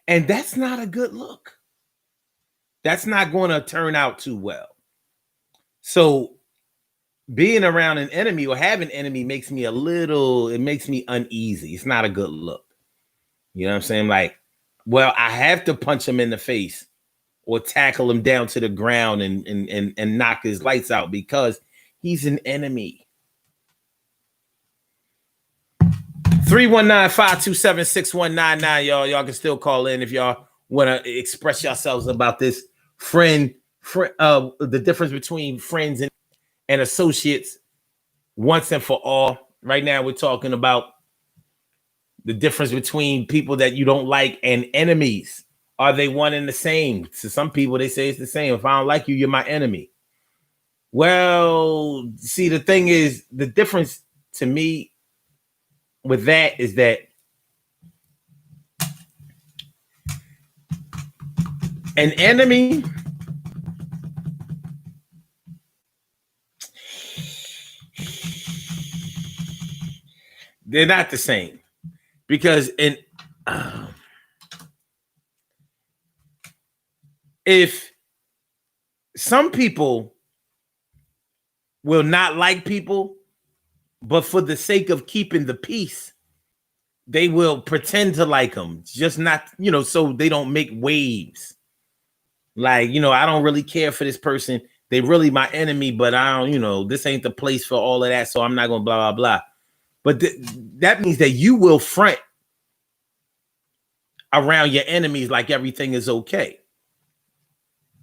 And that's not a good look. That's not going to turn out too well. So being around an enemy or having an enemy makes me uneasy. It's not a good look. You know what I'm saying? Like, well, I have to punch him in the face or tackle him down to the ground and knock his lights out because he's an enemy. 319-527-6199, y'all. Y'all can still call in if y'all want to express yourselves about this the difference between friends and associates once and for all. Right now, we're talking about the difference between people that you don't like and enemies. Are they one and the same? To some people, they say it's the same. If I don't like you, you're my enemy. Well, see, the thing is, the difference to me with that is that an enemy they're not the same, because if some people will not like people but for the sake of keeping the peace, they will pretend to like them, just not, so they don't make waves. Like, I don't really care for this person. They really my enemy, but I don't, this ain't the place for all of that. So I'm not going to blah, blah, blah. But that means that you will front around your enemies like everything is okay.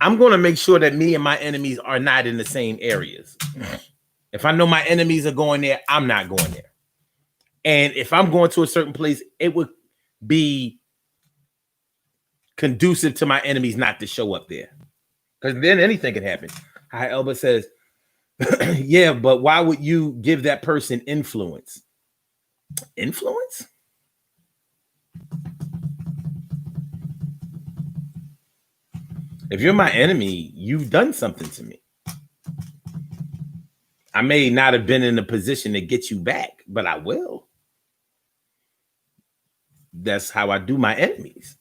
I'm going to make sure that me and my enemies are not in the same areas. If I know my enemies are going there, I'm not going there. And if I'm going to a certain place, it would be conducive to my enemies not to show up there. Because then anything can happen. Hi, Elba says, yeah, but why would you give that person influence? Influence? If you're my enemy, you've done something to me. I may not have been in a position to get you back, but I will. That's how I do my enemies.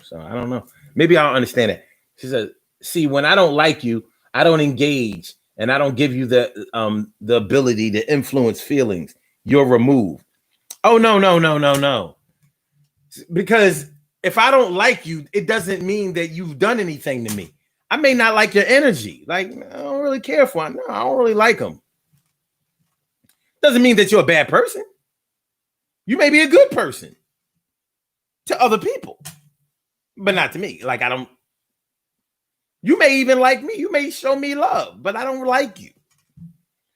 So I don't know. Maybe I don't understand it. She said, see, when I don't like you, I don't engage and I don't give you the ability to influence feelings. You're removed. Oh, no. Because if I don't like you, it doesn't mean that you've done anything to me. I may not like your energy. Like, I don't really care for it. No, I don't really like them. Doesn't mean that you're a bad person. You may be a good person to other people, but not to me. Like, you may even like me. You may show me love, but I don't like you.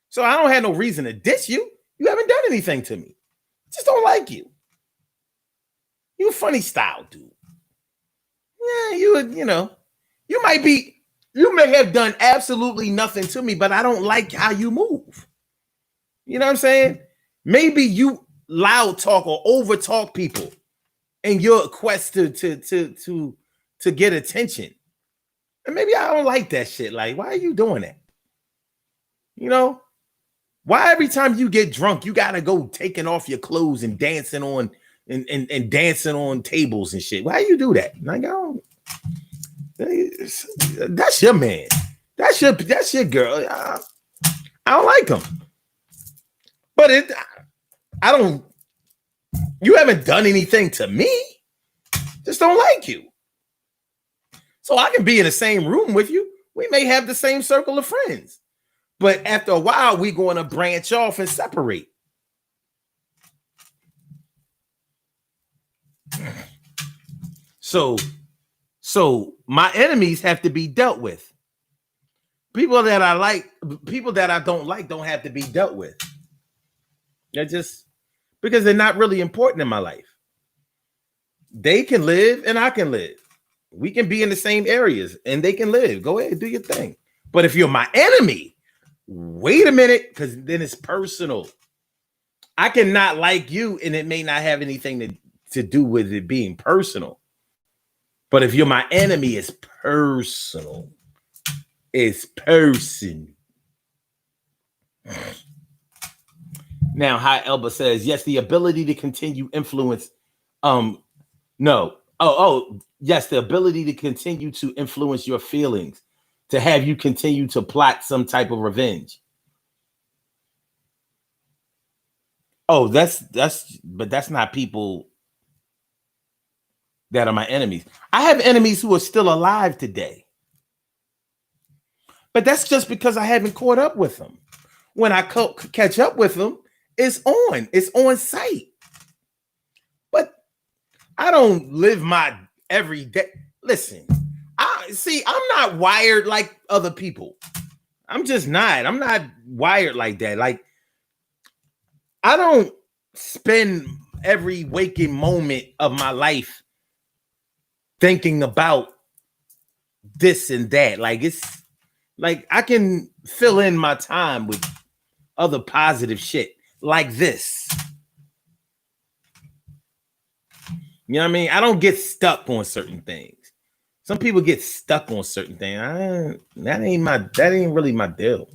So I don't have no reason to diss you. You haven't done anything to me. I just don't like you. You a funny style, dude. Yeah, you may have done absolutely nothing to me, but I don't like how you move. You know what I'm saying? Maybe you loud talk or over talk people in your quest to get attention. And maybe I don't like that shit. Like, why are you doing that? Why every time you get drunk, you gotta go taking off your clothes and dancing on and dancing on tables and shit? Why you do that? Like, that's your man. That's your girl. I don't like him. But you haven't done anything to me. Just don't like you. So I can be in the same room with you. We may have the same circle of friends. But after a while, we're going to branch off and separate. So my enemies have to be dealt with. People that I like, people that I don't like don't have to be dealt with. They're just because they're not really important in my life. They can live and I can live. We can be in the same areas and they can live. Go ahead, do your thing. But if you're my enemy, wait a minute, because then it's personal. I cannot like you and it may not have anything to do with it being personal. But if you're my enemy, it's personal. It's person. Now, Hi Elba says, yes, the ability to continue influence. No. Yes, the ability to continue to influence your feelings, to have you continue to plot some type of revenge. Oh, but that's not people that are my enemies. I have enemies who are still alive today. But that's just because I haven't caught up with them. When I catch up with them, it's on site. But I don't live my everyday. Listen, I'm not wired like other people. I'm just not. I'm not wired like that. Like, I don't spend every waking moment of my life thinking about this and that. Like, it's like I can fill in my time with other positive shit like this. You know what I mean? I don't get stuck on certain things. Some people get stuck on certain things. That ain't really my deal.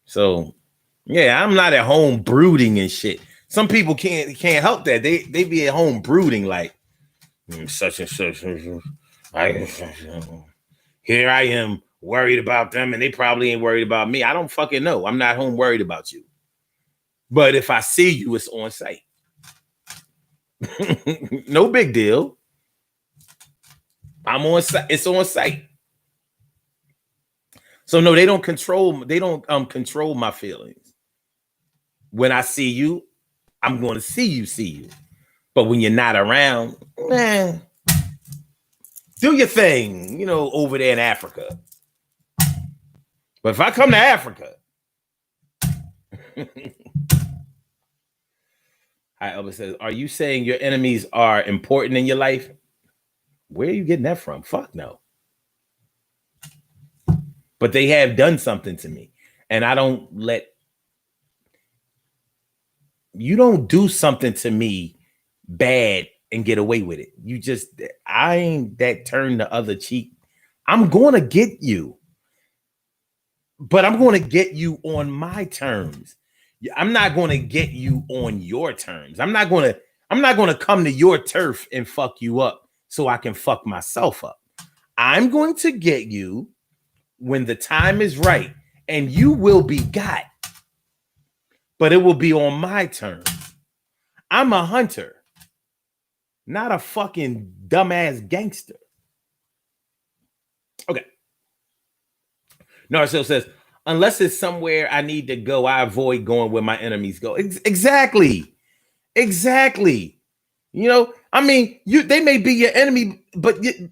So yeah, I'm not at home brooding and shit. Some people can't help that. They be at home brooding like such and such. Here I am worried about them, and they probably ain't worried about me. I don't fucking know. I'm not home worried about you. But if I see you, it's on site. No big deal. I'm on site. It's on site. So no, they don't control my feelings. When I see you, I'm going to see you. But when you're not around, man, do your thing, over there in Africa. But if I come to Africa, Hi, Elvis says, are you saying your enemies are important in your life? Where are you getting that from? Fuck no. But they have done something to me. And you don't do something to me bad and get away with it. I ain't that turn the other cheek. I'm going to get you. But I'm going to get you on my terms. I'm not going to get you on your terms. I'm not going to come to your turf and fuck you up so I can fuck myself up. I'm going to get you when the time is right, and you will be got. But it will be on my terms. I'm a hunter, not a fucking dumbass gangster. Okay. Narcil says, unless it's somewhere I need to go, I avoid going where my enemies go. Exactly. I mean, they may be your enemy, but you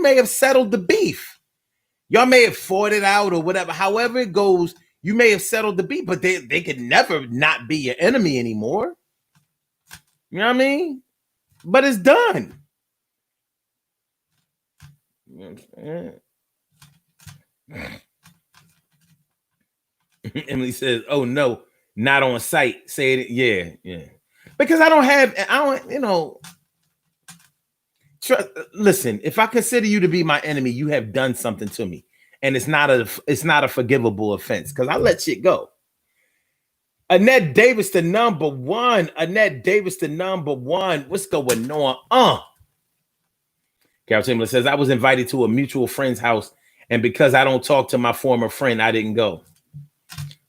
may have settled the beef. Y'all may have fought it out or whatever. However it goes, you may have settled the beef, but they could never not be your enemy anymore. You know what I mean? But it's done. You know what I'm saying? Emily says, oh no, not on site. Say it. Yeah. Because listen, if I consider you to be my enemy, you have done something to me. And it's not a forgivable offense because I let shit go. Annette Davis, the number one. What's going on? Carol Chamberlain says, I was invited to a mutual friend's house, and because I don't talk to my former friend, I didn't go.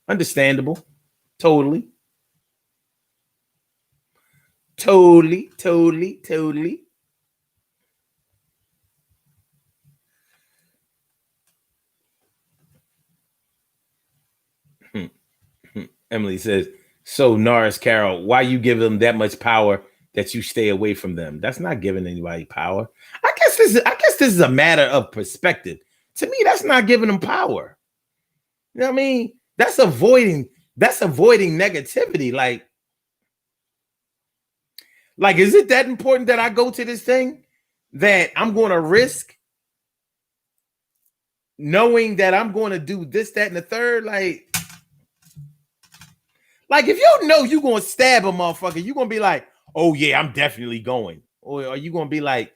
Understandable. Totally. Emily says, so Norris Carol, why you give them that much power that you stay away from them? That's not giving anybody power. I guess this is a matter of perspective. To me, that's not giving them power. You know what I mean? That's avoiding negativity. Like, is it that important that I go to this thing that I'm going to risk knowing that I'm going to do this, that, and the third? Like if you know you're going to stab a motherfucker, you're going to be like, oh yeah, I'm definitely going. Or are you going to be like,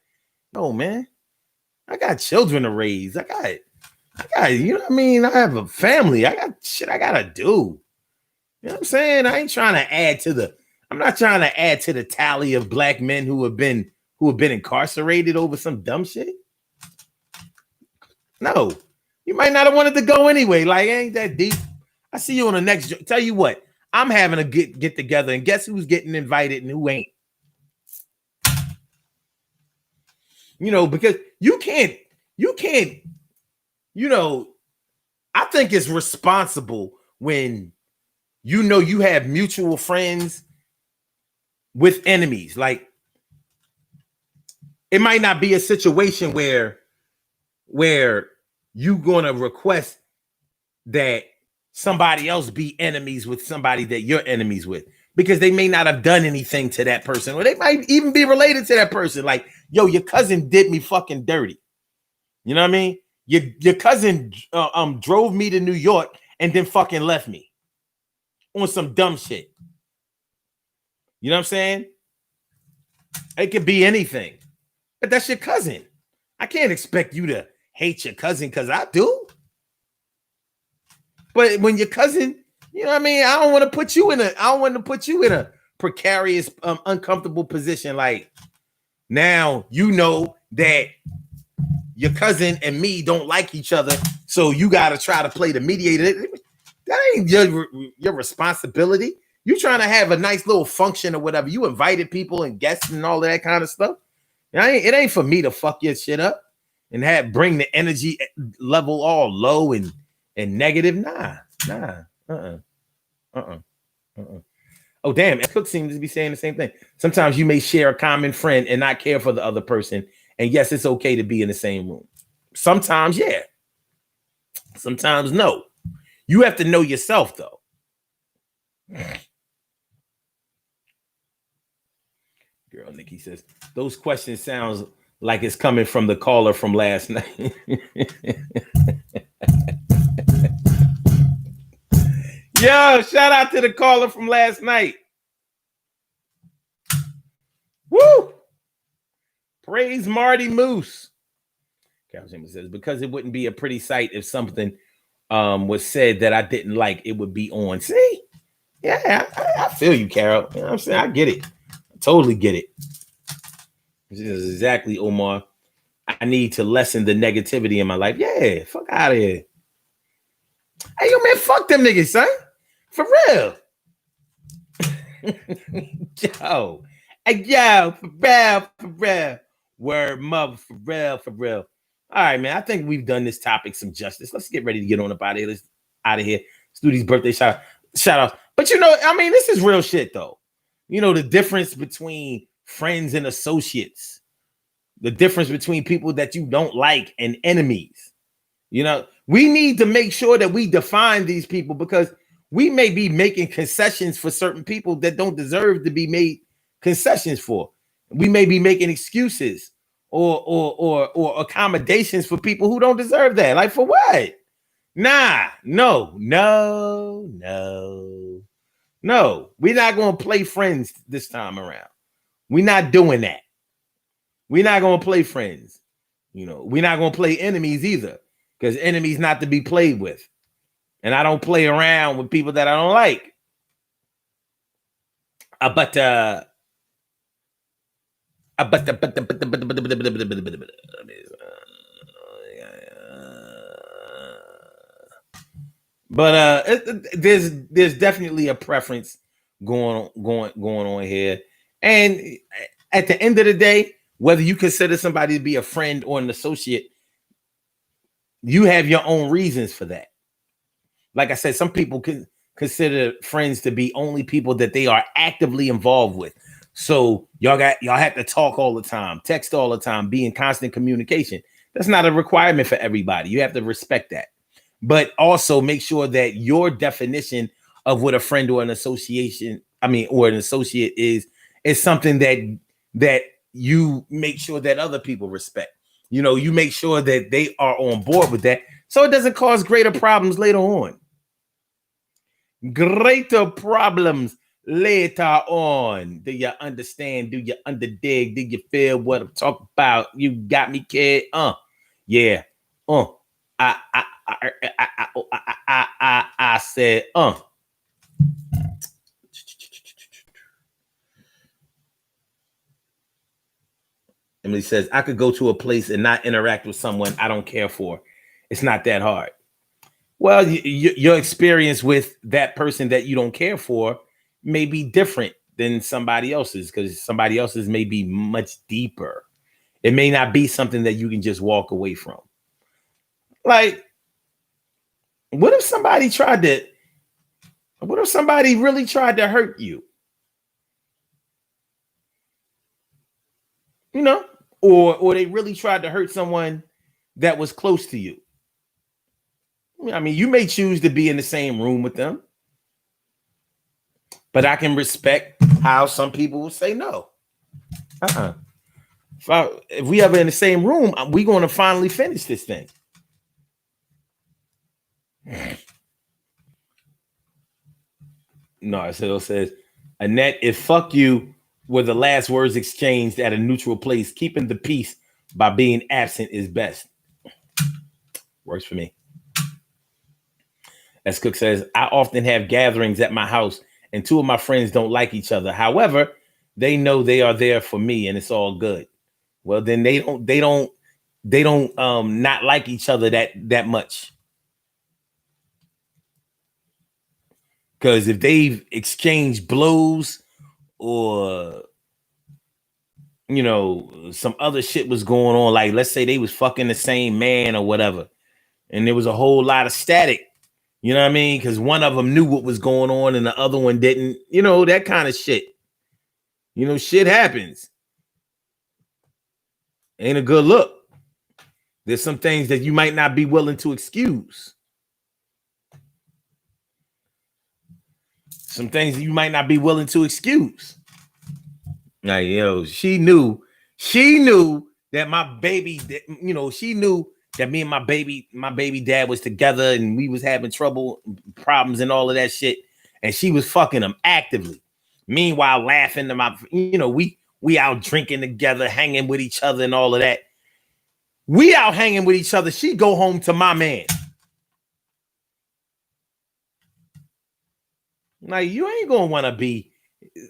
no, man, I got children to raise. I got, you know what I mean? I have a family. I got shit I got to do. You know what I'm saying? I'm not trying to add to the tally of black men who have been incarcerated over some dumb shit. No, you might not have wanted to go anyway. Like, ain't that deep? I see you on the next. Tell you what, I'm having a get together, and guess who's getting invited and who ain't? Because you can't. I think it's responsible when you have mutual friends with enemies. Like, it might not be a situation where you gonna request that somebody else be enemies with somebody that you're enemies with, because they may not have done anything to that person, or they might even be related to that person. Like, yo, your cousin did me fucking dirty. You know what I mean? Your cousin drove me to New York and then fucking left me on some dumb shit. You know what I'm saying? It could be anything, but that's your cousin. I can't expect you to hate your cousin because I do. But when your cousin, you know what I mean? I don't want to put you in a precarious, uncomfortable position. Like, now you know that your cousin and me don't like each other, so you got to try to play the mediator. That ain't your responsibility. You trying to have a nice little function or whatever. You invited people and guests and all of that kind of stuff. It ain't for me to fuck your shit up and bring the energy level all low and negative. Nah. Oh, damn. Cook seems to be saying the same thing. Sometimes you may share a common friend and not care for the other person. And yes, it's okay to be in the same room. Sometimes, yeah. Sometimes, no. You have to know yourself, though. Girl, Nikki says, those questions sounds like it's coming from the caller from last night. Yo, shout out to the caller from last night. Woo! Praise Marty Moose. Carol James says, because it wouldn't be a pretty sight if something was said that I didn't like, it would be on. See? Yeah, I feel you, Carol. You know what I'm saying? I get it. I totally get it. This is exactly, Omar. I need to lessen the negativity in my life. Yeah, fuck out of here. Hey, yo, man, fuck them niggas, son. For real. Yo. Hey, yo, for real. Word, mother, for real. All right, man. I think we've done this topic some justice. Let's get ready to get on up out of here. Let's out of here. Let's do these birthday shout outs. But this is real shit, though. The difference between friends and associates. The difference between people that you don't like and enemies. We need to make sure that we define these people, because we may be making concessions for certain people that don't deserve to be made concessions for. We may be making excuses or accommodations for people who don't deserve that. Like, for what? Nah, no. We're not going to play friends this time around. We're not doing that. We're not going to play friends. We're not going to play enemies either, because enemies not to be played with. And I don't play around with people that I don't like. There's definitely a preference going on here. And at the end of the day, whether you consider somebody to be a friend or an associate, you have your own reasons for that. Like I said, some people can consider friends to be only people that they are actively involved with. So y'all have to talk all the time, text all the time, be in constant communication. That's not a requirement for everybody. You have to respect that. But also make sure that your definition of what a friend or an associate is something that you make sure that other people respect. You make sure that they are on board with that, so it doesn't cause greater problems later on. Greater problems later on. Do you understand? Do you underdig? Do you feel what I'm talking about? You got me, kid? Yeah. I said, Emily says, I could go to a place and not interact with someone I don't care for. It's not that hard. Well, your experience with that person that you don't care for may be different than somebody else's, because somebody else's may be much deeper. It may not be something that you can just walk away from. Like, what if somebody really tried to hurt you? Or they really tried to hurt someone that was close to you. You may choose to be in the same room with them, but I can respect how some people will say no. If we ever in the same room, we're going to finally finish this thing. No, it says, Annette, if fuck you were the last words exchanged at a neutral place, keeping the peace by being absent is best. Works for me. As Cook says, I often have gatherings at my house and two of my friends don't like each other. However, they know they are there for me and it's all good. Well, then they don't not like each other that much. Because if they've exchanged blows or, you know, some other shit was going on, like let's say they was fucking the same man or whatever, and there was a whole lot of static, you know what I mean? Because one of them knew what was going on and the other one didn't, you know, that kind of shit. You know, shit happens. Ain't a good look. There's some things that you might not be willing to excuse. Some things that you might not be willing to excuse. Like, yo, she knew that my baby, you know, she knew that me and my baby dad was together and we was having trouble, problems and all of that shit. And she was fucking him actively. Meanwhile, laughing to my, you know, we out drinking together, hanging with each other and all of that. We out hanging with each other. She go home to my man. Like, you ain't gonna want to be,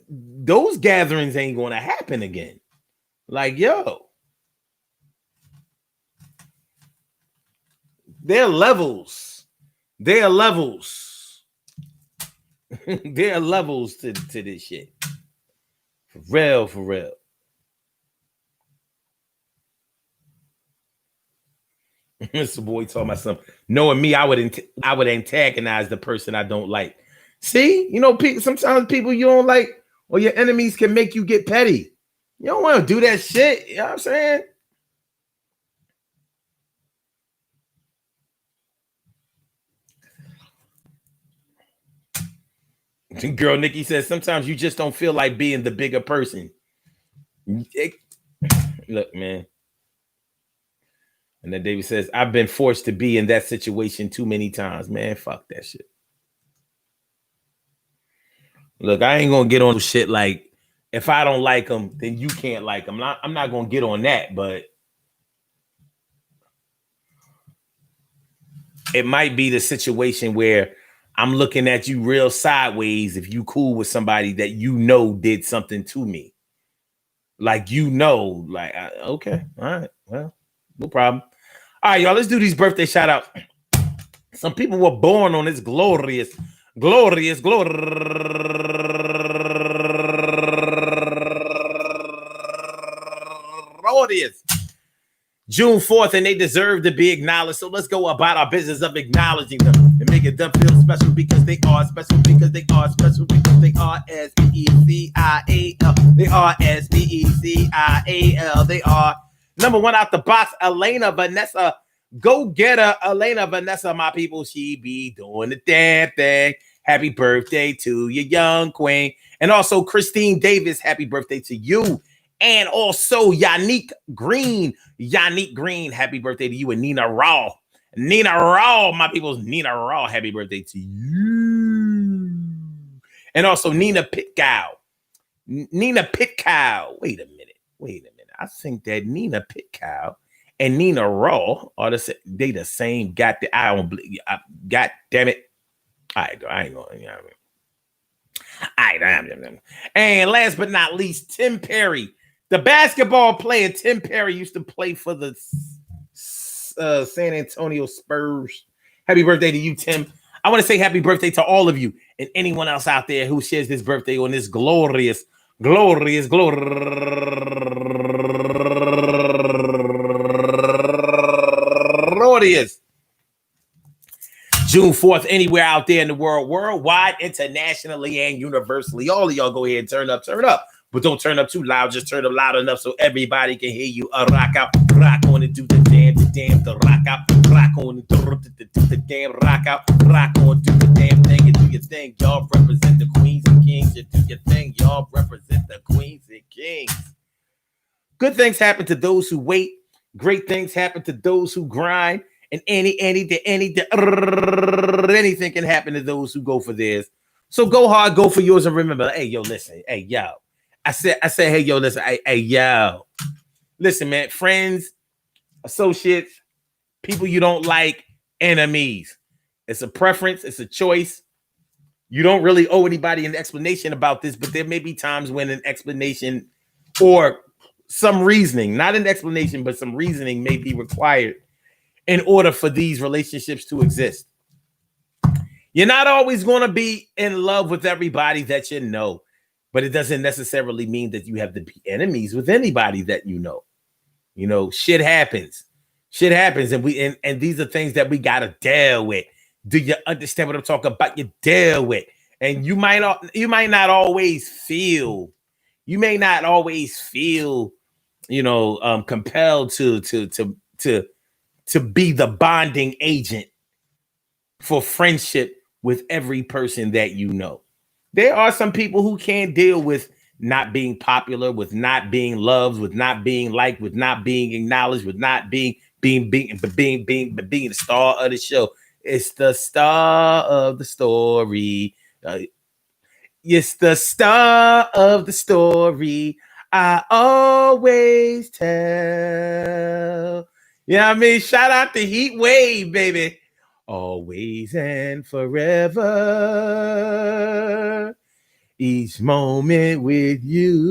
those gatherings ain't gonna happen again. Like, yo, there are levels. There are levels. There are levels to this shit. For real, for real. Mr. Boy talking about something. Knowing me, I would antagonize the person I don't like. See, you know, sometimes people you don't like or your enemies can make you get petty. You don't want to do that shit. You know what I'm saying? Girl Nikki says sometimes you just don't feel like being the bigger person. Look, man. And then David says, I've been forced to be in that situation too many times. Man, fuck that shit. Look, I ain't gonna get on shit like if I don't like them, then you can't like them. I'm not gonna get on that, but it might be the situation where I'm looking at you real sideways if you cool with somebody that you know did something to me. Like, you know, like, okay, all right, well, no problem. All right, y'all, let's do these birthday shout outs. Some people were born on this glorious June 4th, and they deserve to be acknowledged. So let's go about our business of acknowledging them and making them feel special because they are special because they are special because they are S-P-E-C-I-A-L. They are S-P-E-C-I-A-L. They are number one out the box, Elena Vanessa. Go get her, Elena Vanessa, my people. She be doing the damn thing. Happy birthday to your young queen. And also Christine Davis, happy birthday to you. And also Yannick Green, happy birthday to you. And Nina Raw, my people's Nina Raw, happy birthday to you. And also Nina Pitcow. Wait a minute. I think that Nina Pitcow and Nina Raw are the same. God damn it. I ain't going. You know what I mean? And last but not least, Tim Perry. The basketball player Tim Perry used to play for the San Antonio Spurs. Happy birthday to you, Tim. I want to say happy birthday to all of you and anyone else out there who shares this birthday on this glorious June 4th, anywhere out there in the world, worldwide, internationally, and universally. All of y'all go ahead and turn up. But don't turn up too loud. Just turn up loud enough so everybody can hear you. Rock out, rock on and do the damn, the rock out, rock on and do the damn, rock out, rock on, do the damn thing and do your thing. Y'all represent the queens and kings. You do your thing. Y'all represent the queens and kings. Good things happen to those who wait. Great things happen to those who grind. And anything can happen to those who go for theirs. So go hard, go for yours, and remember, hey, yo, listen, hey, yo. I said, hey, yo, listen, hey, yo. Listen, man, friends, associates, people you don't like, enemies. It's a preference. It's a choice. You don't really owe anybody an explanation about this, but there may be times when an explanation or some reasoning, not an explanation, but some reasoning may be required in order for these relationships to exist. You're not always going to be in love with everybody that you know, but it doesn't necessarily mean that you have to be enemies with anybody that you know. You know, shit happens. Shit happens, and these are things that we gotta deal with. Do you understand what I'm talking about? You deal with, and you might not always feel, compelled to be the bonding agent for friendship with every person that you know. There are some people who can't deal with not being popular, with not being loved, with not being liked, with not being acknowledged, with not being the star of the show. It's the star of the story. It's the star of the story. I always tell. You know what I mean? Shout out to Heat Wave, baby. Always and forever. Each moment with you.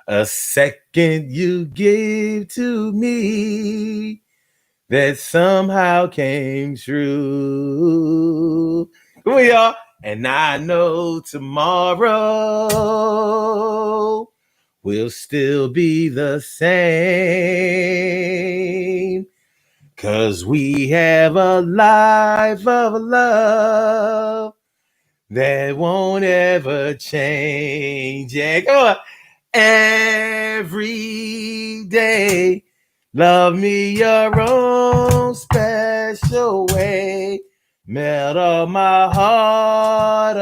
A second you gave to me that somehow came true. Come on, y'all. And I know tomorrow will still be the same. 'Cause we have a life of love that won't ever change. Yeah, come on. Every day, love me your own special way. Melt all my heart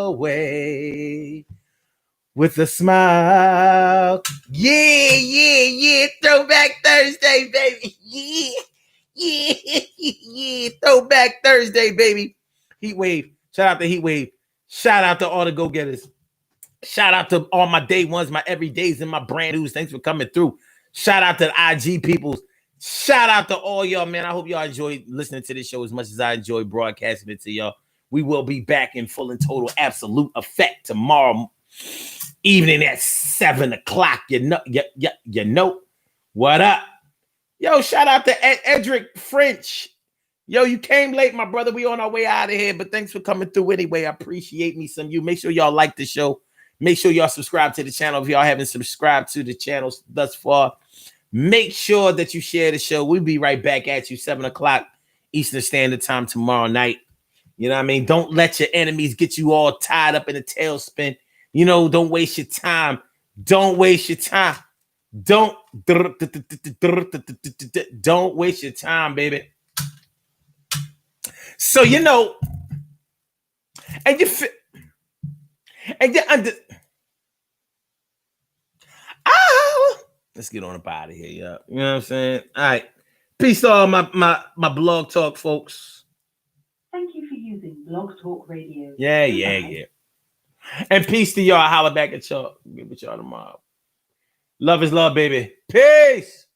away with a smile. Yeah. Throwback Thursday, baby. Yeah. Throwback Thursday, baby. Heat Wave. Shout out to Heat Wave. Shout out to all the go-getters. Shout out to all my day ones, my everydays, and my brand news. Thanks for coming through. Shout out to the IG peoples. Shout out to all y'all, man. I hope y'all enjoyed listening to this show as much as I enjoy broadcasting it to y'all. We will be back in full and total absolute effect tomorrow evening at 7 o'clock. You know what up? Yo, shout out to Edric French. Yo, you came late, my brother. We on our way out of here, but thanks for coming through anyway. I appreciate me some of you. Make sure y'all like the show. Make sure y'all subscribe to the channel if y'all haven't subscribed to the channel thus far. Make sure that you share the show. We'll be right back at you 7 o'clock Eastern Standard Time tomorrow night. You know what I mean? Don't let your enemies get you all tied up in a tailspin. You know, don't waste your time. Don't waste your time. Don't waste your time, baby. So, you know, and you let's get on up out of here, yeah. You know what I'm saying? All right. Peace to all my blog talk folks. Thank you for using Blog Talk Radio. Yeah. And peace to y'all. Holla back at y'all. Get with y'all tomorrow. Love is love, baby. Peace.